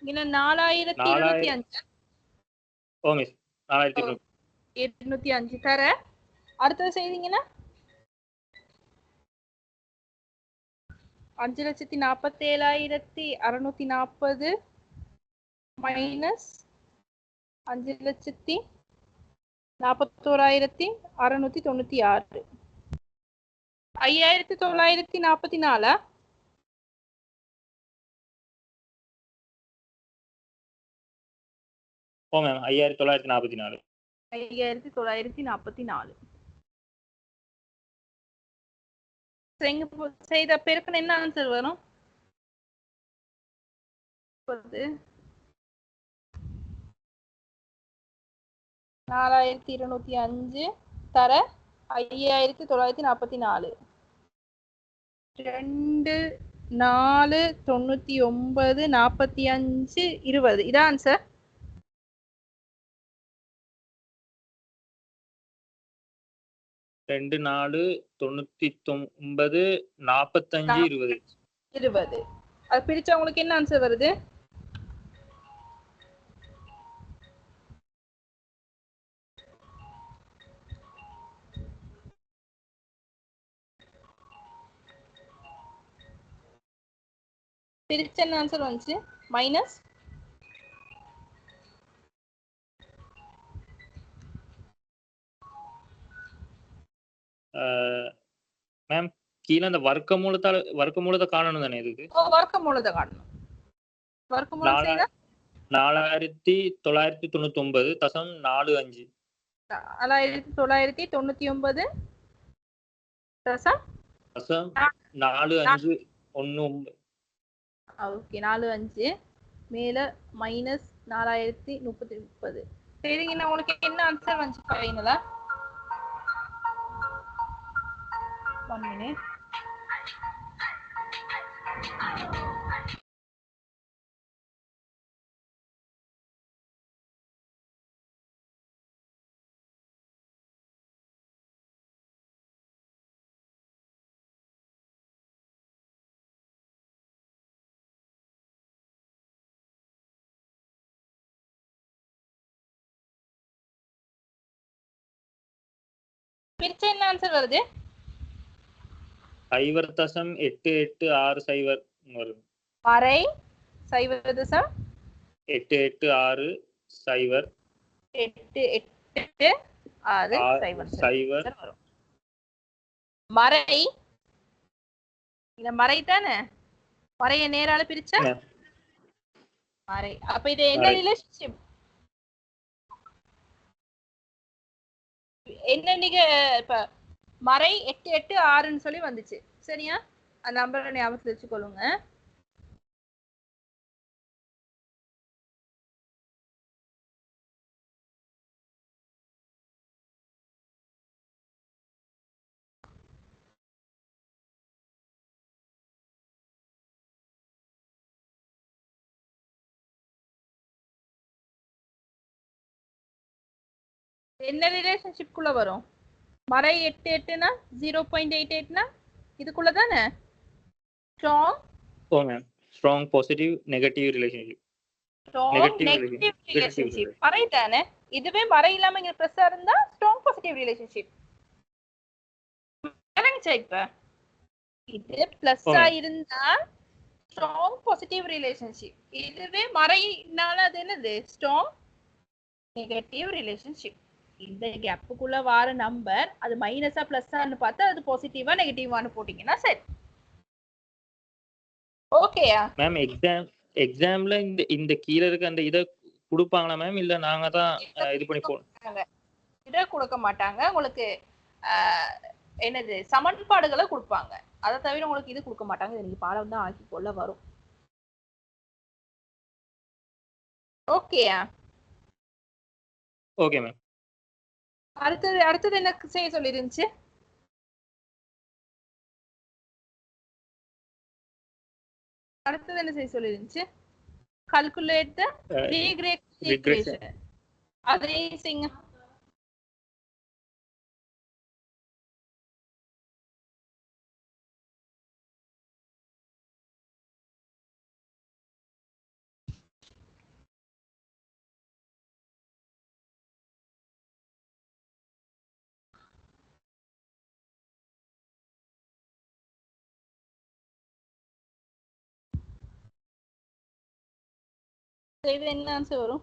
இங்க 4,205. ஓ மிஸ் 4,205 தர. அடுத்தது செய்தீங்கன்னா 5,47,640 மைனஸ் 5,41,696. 5,944. ஓ மேம் 5,944. 5,944. செய்த பெருக்குன்னு என்ன ஆன்சர் வரும்? 4,205 தர 5,944. 2 4 99 45 20. இதான் ஆன்சர். ரெண்டு 4 99 45 20. 20. அது பிரிச்சா உங்களுக்கு என்ன ஆன்சர் வருது? பிரிச்ச என்ன ஆன்சர் வந்துச்சு? மைனஸ் மேம் கீழே அந்த வர்க்கமூலத்தை காணணும் தானே இதுக்கு? வர்க்கமூலத்தை காணணும். வர்க்கமூலம் செய்தா 4,999.45. 4,999 தசம் 4519. ஓகே 45 மேல மைனஸ் 4,130. சரிங்க, உங்களுக்கு என்ன ஆன்சர் வந்துச்சு ஃபைனலா? 1 minute. பிரிச்ச என்ன ஆன்சர் வருது? 0.8860 வருது. அரை 0.8860 வரும். மறை இந்த மறை தானே? மறைய நேரால பிரிச்சா மறை. அப்ப இது என்ன ரிலேஷன்ஷிப்? என்ன நீங்க இப்ப மறை 886ன்னு சொல்லி வந்துச்சு. சரியா? அந்த நம்பரை ஞாபகத்துல வச்சுக்கொள்ளுங்க. என்ன ரிலேஷன்ஷிப் குள்ள வரும்? மறை 8 8னா 0.88னா இதுக்குள்ள தானே ஸ்ட்ராங் ஓ ma'am strong positive negative relationship strong negative relationship மறை தானே. இதுவே மறை இல்லாம இங்க பிளஸ்ஸா இருந்தா ஸ்ட்ராங் பாசிட்டிவ் ரிலேஷன்ஷிப். கரெக்ட்டா இப்ப இது பிளஸ்ஸா இருந்தா ஸ்ட்ராங் பாசிட்டிவ் ரிலேஷன்ஷிப். இதுவே மறைனால அது என்னது? Strong negative relationship. இந்த கேப்புக்குள்ள வர நம்பர் அது மைனஸா பிளஸ்ஸான்னு பார்த்தா அது பாசிட்டிவா நெகட்டிவான்னு போட்டீங்கன்னா சரி. ஓகேயா மேம்? எக்ஸாம்ல இந்த கீழ இருக்க அந்த இத கொடுப்பாங்களா மேம்? இல்ல நாங்க தான் இது பண்ணி போறோம்? இத கொடுக்க மாட்டாங்க உங்களுக்கு. என்னது சமன்பாடுகளை கொடுப்பாங்க. அதை தவிர உங்களுக்கு இது கொடுக்க மாட்டாங்க. இது நீங்க பாடம் தான் ஆக்கி கொள்ள வரும். ஓகேயா? Okay ma'am. அடுத்தது என்ன செய்ய சொல்லிருந்துச்சு? அடுத்தது என்ன செய்ய சொல்லிருந்துச்சு? கால்குலேட் தி ரீக்ரெஷன் ஈக்குவேஷன். அதே செய்யுங்க. இது என்ன ஆன்சர் வரும்?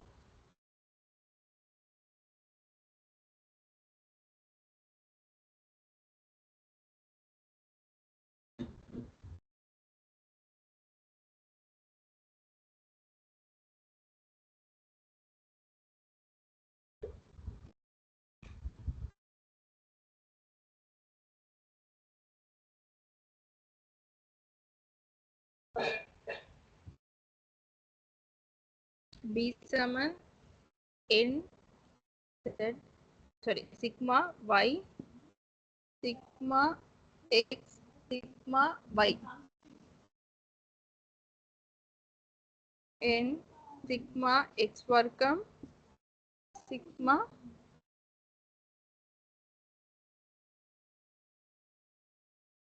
B சமன் n z sigma y sigma x sigma y n sigma x வர்க்கம் sigma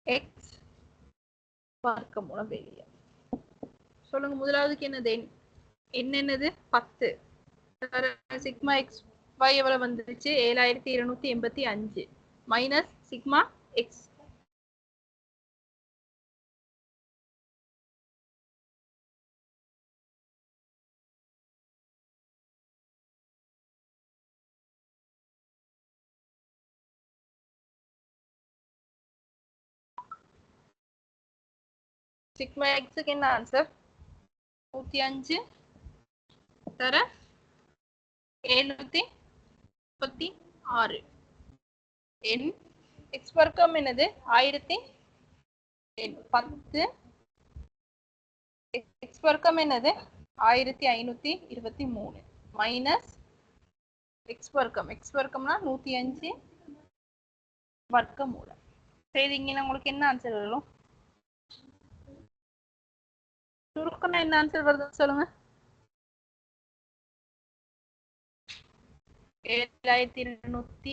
x வர்க்கம் மூலம் வெளியே. சொல்லுங்க முதலாவதுக்கு என்னது? என்னது 10. சிக்மா எக்ஸ் y எவ்வளவு வந்துருச்சு? 7285 மைனஸ் சிக்மா எக்ஸ் சிக்மா எக்ஸுக்கு என்ன ஆன்சர்? 105 தர 736. என் எக்ஸ் வர்க்கம் என்னது? 1010 எக்ஸ் வர்க்கம் என்னது? 1523 மைனஸ் எக்ஸ் வர்க்கம்னா 105 வர்க்க மூலம். செய்தீங்கன்னா உங்களுக்கு என்ன ஆன்சர் வரும்? சுருக்கம்னா என்ன ஆன்சர் வருதுன்னு சொல்லுங்க. 7200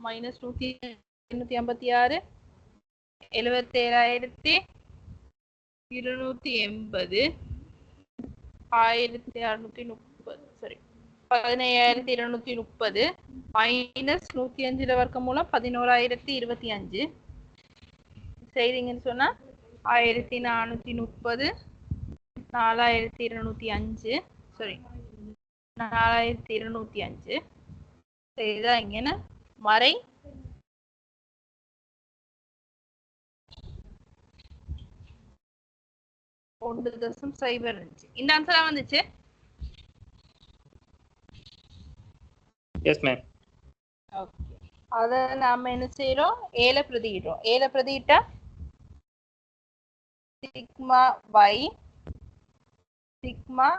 மைனஸ் 156 77280 1630 17230 மைனஸ் 105 வர்க்கம் மூலம் 11025 செய்தீங்கன்னு சொன்னா 1430 4205 4205 செய்தா இங்கன்னா மறை 1.05 இந்த ஆன்சரா வந்துச்சு. Yes ma'am. ஓகே, அத நாம என்ன செய்றோம்? ஏல பிரதியிடுறோம். ஏல பிரதியிட்டா sigma y sigma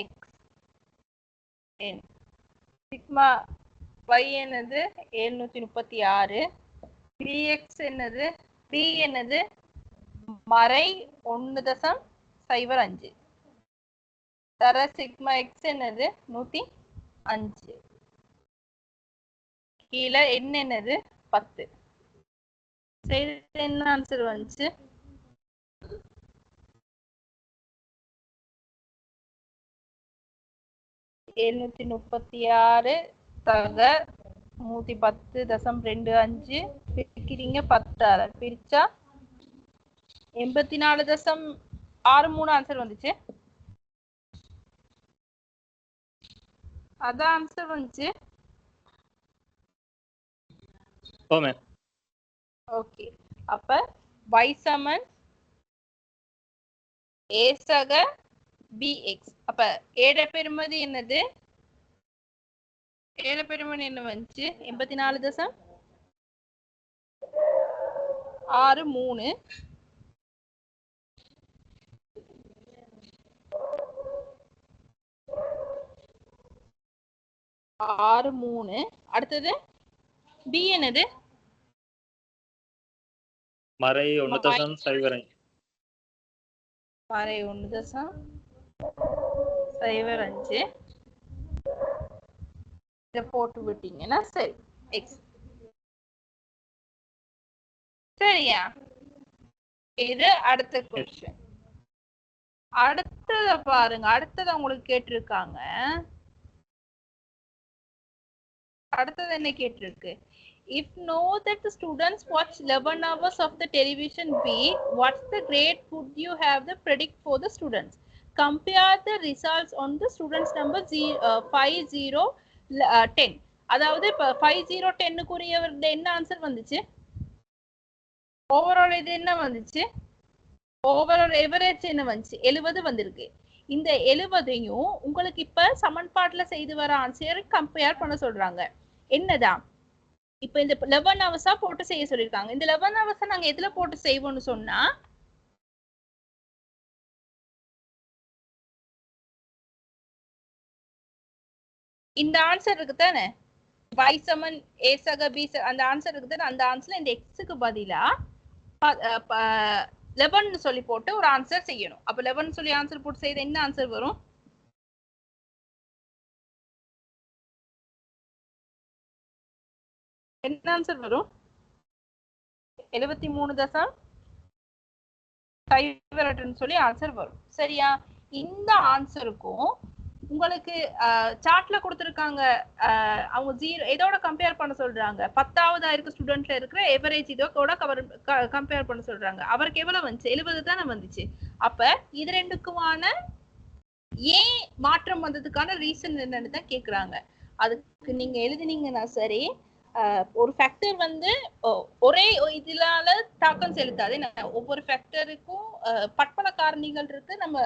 x n sigma y என்னது 736, px என்னது, p என்னது மறை 1.05 தர சிக்மா x என்னது 105 5 கீழே என்னது 10 சரி என்ன ஆன்சர் வந்துச்சு 736 தக 110.25 பிரிக்கிறீங்க 10 பிரிச்சா 84.63 ஆன்சர் வந்துச்சு அதான் ஆன்சர் வந்துச்சு ஓமே ஓகே அப்ப y சமன் a சக bx அப்ப ஏட பெருமதி என்னது ஏட பெருமதி என்ன வந்துச்சு 84.63 63 அடுத்தது b என்னது மறை 1.05 மறை 1.05 இத போட்டு விட்டீங்கன்னா சரி x சரியா இது அடுத்த क्वेश्चन அடுத்தத பாருங்க அடுத்தத உங்களுக்கு கேட்டிருக்காங்க அடுத்தது என்ன கேட்டிருக்கு if know that the students watch 11 hours of the television week what's the grade would you have the predict for the students compare the results on the students number 5010 அதாவது இப்ப 5010 குரிய என்ன ஆன்சர் வந்துச்சு ஓவரால் இது என்ன வந்துச்சு ஓவரால் எவரேஜ் என்ன வந்துச்சு 70 வந்திருக்கு இந்த 70ஐயும் உங்களுக்கு இப்ப சமன்பாட்டுல செய்து வர ஆன்சர் கம்பேர் பண்ண சொல்றாங்க என்னதான் இப்ப இந்த 11 ஹவர்ஸா போட்டு செய்ய சொல்லிருக்காங்க இந்த 11 ஹவர்ஸா நாங்க எதுல போட்டு செய்வோம்னு சொன்னா இந்த ஆன்சர் இருக்கு தானே y சமன் a சக b அந்த ஆன்சர் இருக்கு தானே அந்த ஆன்சர்ல இந்த x க்கு பதிலா 11 சொல்லி போட்டு ஒரு ஆன்சர் செய்யணும் அப்ப 11 சொல்லி ஆன்சர் போட்டு செய்த என்ன ஆன்சர் வரும் என்ன ஆன்சர் வரும் 73.08 சொல்லி ஆன்சர் வரும் சரியா இந்த ஆன்சருக்கும் உங்களுக்கு சார்ட்ல கொடுத்திருக்காங்க அவங்க 0 இதோட கம்பேர் பண்ண சொல்றாங்க 10வது இருக்க ஸ்டூடண்ட்ல இருக்கிற எவரேஜ் இதோட கம்பேர் பண்ண சொல்றாங்க அவருக்கு எவ்வளவு வந்துச்சு 70 தானே வந்துச்சு அப்ப இது ரெண்டுக்குமான ஏன் மாற்றம் வந்ததுக்கான ரீசன் என்னன்னு தான் கேக்குறாங்க அதுக்கு நீங்க எழுதினீங்கன்னா சரி ஒரு ஃபேக்டர் வந்து ஒரே இதனால தாக்கம் செலுத்தாது ஒவ்வொரு ஃபேக்டருக்கும் பற்பல காரணிகள் இருக்கு நம்ம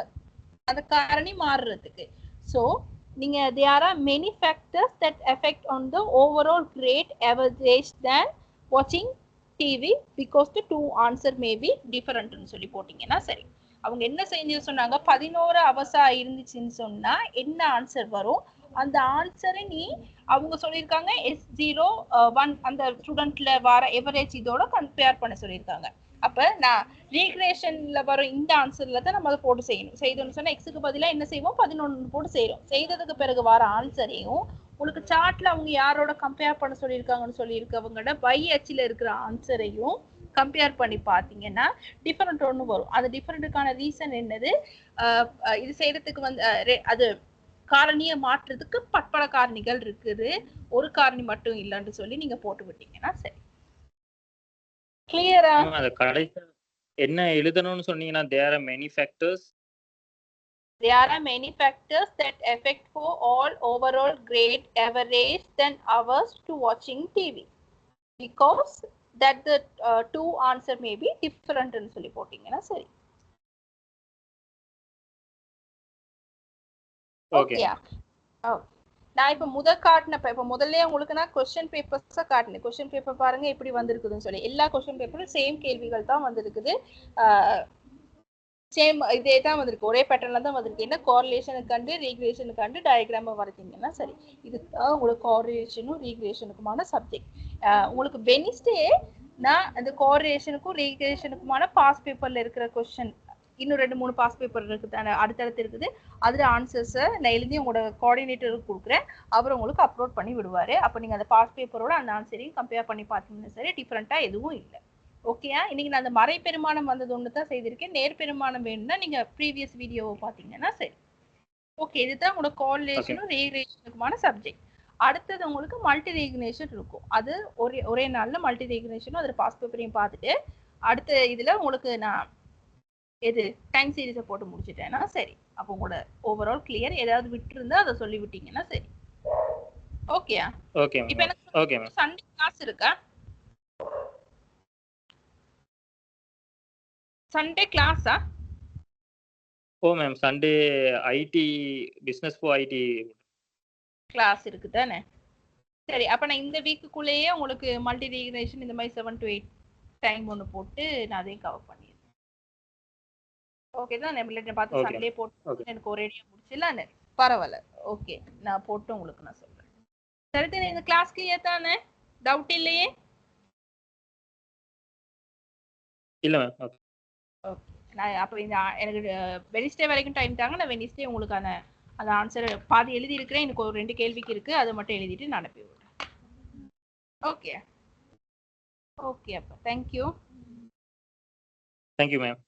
அந்த காரணி மாறுறதுக்கு so நீங்க there are many factors that affect on the overall grade average than watching TV because the two answer may be different னு சொல்லி போட்டீங்கன்னா சரி அவங்க என்ன செஞ்சு சொன்னாங்க 11 அவசா இருந்துச்சுன்னு சொன்னா என்ன ஆன்சர் வரும் அந்த ஆன்சரை நீ அவங்க சொல்லியிருக்காங்க S01 அந்த ஸ்டூடெண்ட்ல வர எவரேஜ் இதோட கம்பேர் பண்ண சொல்லியிருக்காங்க அப்ப நான் ரீக்ரியேஷன்ல வரும் இந்த ஆன்சர்ல தான் நம்ம அதை போட்டு செய்யணும் செய்தோம்னு சொன்னா எக்ஸுக்கு பதிலா என்ன செய்வோம் 11 போட்டு செய்யறோம் செய்ததுக்கு பிறகு வர ஆன்சரையும் உங்களுக்கு சார்ட்ல அவங்க யாரோட கம்பேர் பண்ண சொல்லியிருக்காங்கன்னு சொல்லியிருக்கவங்களோட பை அச்சில் இருக்கிற ஆன்சரையும் கம்பேர் பண்ணி பார்த்தீங்கன்னா டிஃபரெண்ட் ஒன்று வரும் அந்த டிஃபரெண்ட்டுக்கான ரீசன் என்னது இது செய்யறதுக்கு வந்து அது காரணியை மாற்றுறதுக்கு பற்பல காரணிகள் இருக்குது ஒரு காரணி மட்டும் இல்லைன்னு சொல்லி நீங்க போட்டு விட்டீங்கன்னா சரி கிளியரா அது கடைசி என்ன எழுதணும்னு சொன்னீங்கன்னா there are many factors that affect for all overall grade average than hours to watching TV because that the two answer may be different னு சொல்லி போட்டீங்கன்னா சரி ஓகேயா ஓகே நான் இப்ப இப்ப முதல்ல உங்களுக்கு நான் क्वेश्चन பேப்பர்ஸ காட்டினேன் क्वेश्चन பேப்பர் பாருங்க எப்படி வந்திருக்குதுன்னு சொல்லி எல்லா क्वेश्चन பேப்பரும் சேம் கேள்விகள் தான் வந்திருக்குது சேம் இதே தான் வந்திருக்கு ஒரே பேட்டர்ன்ல தான் வந்திருக்கு என்ன கோரிலேஷனுக்கு கண்டு ரீக்ரியேஷனுக்கு கண்டு டயக்ராம் வரைத்தீங்கன்னா சரி இதுதான் உங்களுக்கு கோரிலேஷனும் ரீக்ரியேஷனுக்குமான சப்ஜெக்ட் உங்களுக்கு வெனிஸ்டே நான் அந்த கோரிலேஷனுக்கும் ரீக்ரியேஷனுக்குமான பாஸ் பேப்பர்ல இருக்கிற क्वेश्चन இன்னும் 2-3 பாஸ் பேப்பர் இருக்குது, அடுத்தடுத்து இருக்குது. அதுல ஆன்சர்ஸை நான் எழுதி உங்களோட கோஆர்டினேட்டருக்கு கொடுக்குறேன். அவர் உங்களுக்கு அப்லோட் பண்ணி விடுவாரு. அப்போ நீங்க அந்த பாஸ் பேப்பரோட அந்த ஆன்சரையும் கம்பேர் பண்ணி பார்த்தீங்கன்னா சரி, டிஃப்ரெண்டா எதுவும் இல்லை. ஓகேயா? இன்னைக்கு நான் அந்த மறை பெருமானம் வந்தது ஒன்று தான் செய்திருக்கேன். நேர் பெருமானம் வேணும்னா நீங்க ப்ரீவியஸ் வீடியோவை பார்த்தீங்கன்னா சரி. ஓகே, இதுதான் உங்களோட கோரிலேஷனும் ரீக்ரேஷனுக்குமான சப்ஜெக்ட். அடுத்தது உங்களுக்கு மல்டி ரீக்னேஷன் இருக்கும். அது ஒரே நாள்ல மல்டி ரீக்னேஷனும் அதில் பாஸ் பேப்பரையும் பார்த்துட்டு அடுத்த இதுல உங்களுக்கு நான் எது டைம் சீரீஸை போட்டு முடிச்சுட்டேன்னா சரி. அப்போ உங்களோட ஓவரால் கிளியர். ஏதாவது விட்டு இருந்தா அதை சொல்லி விட்டீங்கன்னா சரி. ஓகேயா? ஓகே இப்போ எனக்கு சண்டே கிளாஸ் இருக்கா? சண்டே கிளாஸா? ஓ ma'am, Sunday IT business for IT class இருக்கு தானே? சரி, அப்ப நான் இந்த வீக்குக்குள்ளேயே உங்களுக்கு மல்டி ரீக்னேஷன் இந்த மாதிரி 7 to 8 டைம் ஒன்று போட்டு நான் அதையும் கவர் பண்ணிடுறேன். ஓகே தான், நான் பார்த்து சண்டே போட்டு எனக்கு ஒரேடியா முடிச்சிடலான்னு. பரவாயில்ல, ஓகே, நான் போட்டு உங்களுக்கு நான் சொல்றேன். சரி, இந்த கிளாஸ் கிளியர் தானே? டவுட் இல்லையே? இல்ல மேம். ஓகே, நான் அப்போ இந்த எனக்கு வெனிஸ்டே வரைக்கும் டைம் தாங்க. நான் வெனிஸ்டே உங்களுக்கான அந்த ஆன்சர் பாதி எழுதி இருக்கிறேன். எனக்கு ஒரு 2 கேள்விக்கு இருக்கு, அதை மட்டும் எழுதிட்டு நான் அனுப்பி விடுறேன். ஓகே ஓகே, அப்போ தேங்க்யூ. Thank you ma'am.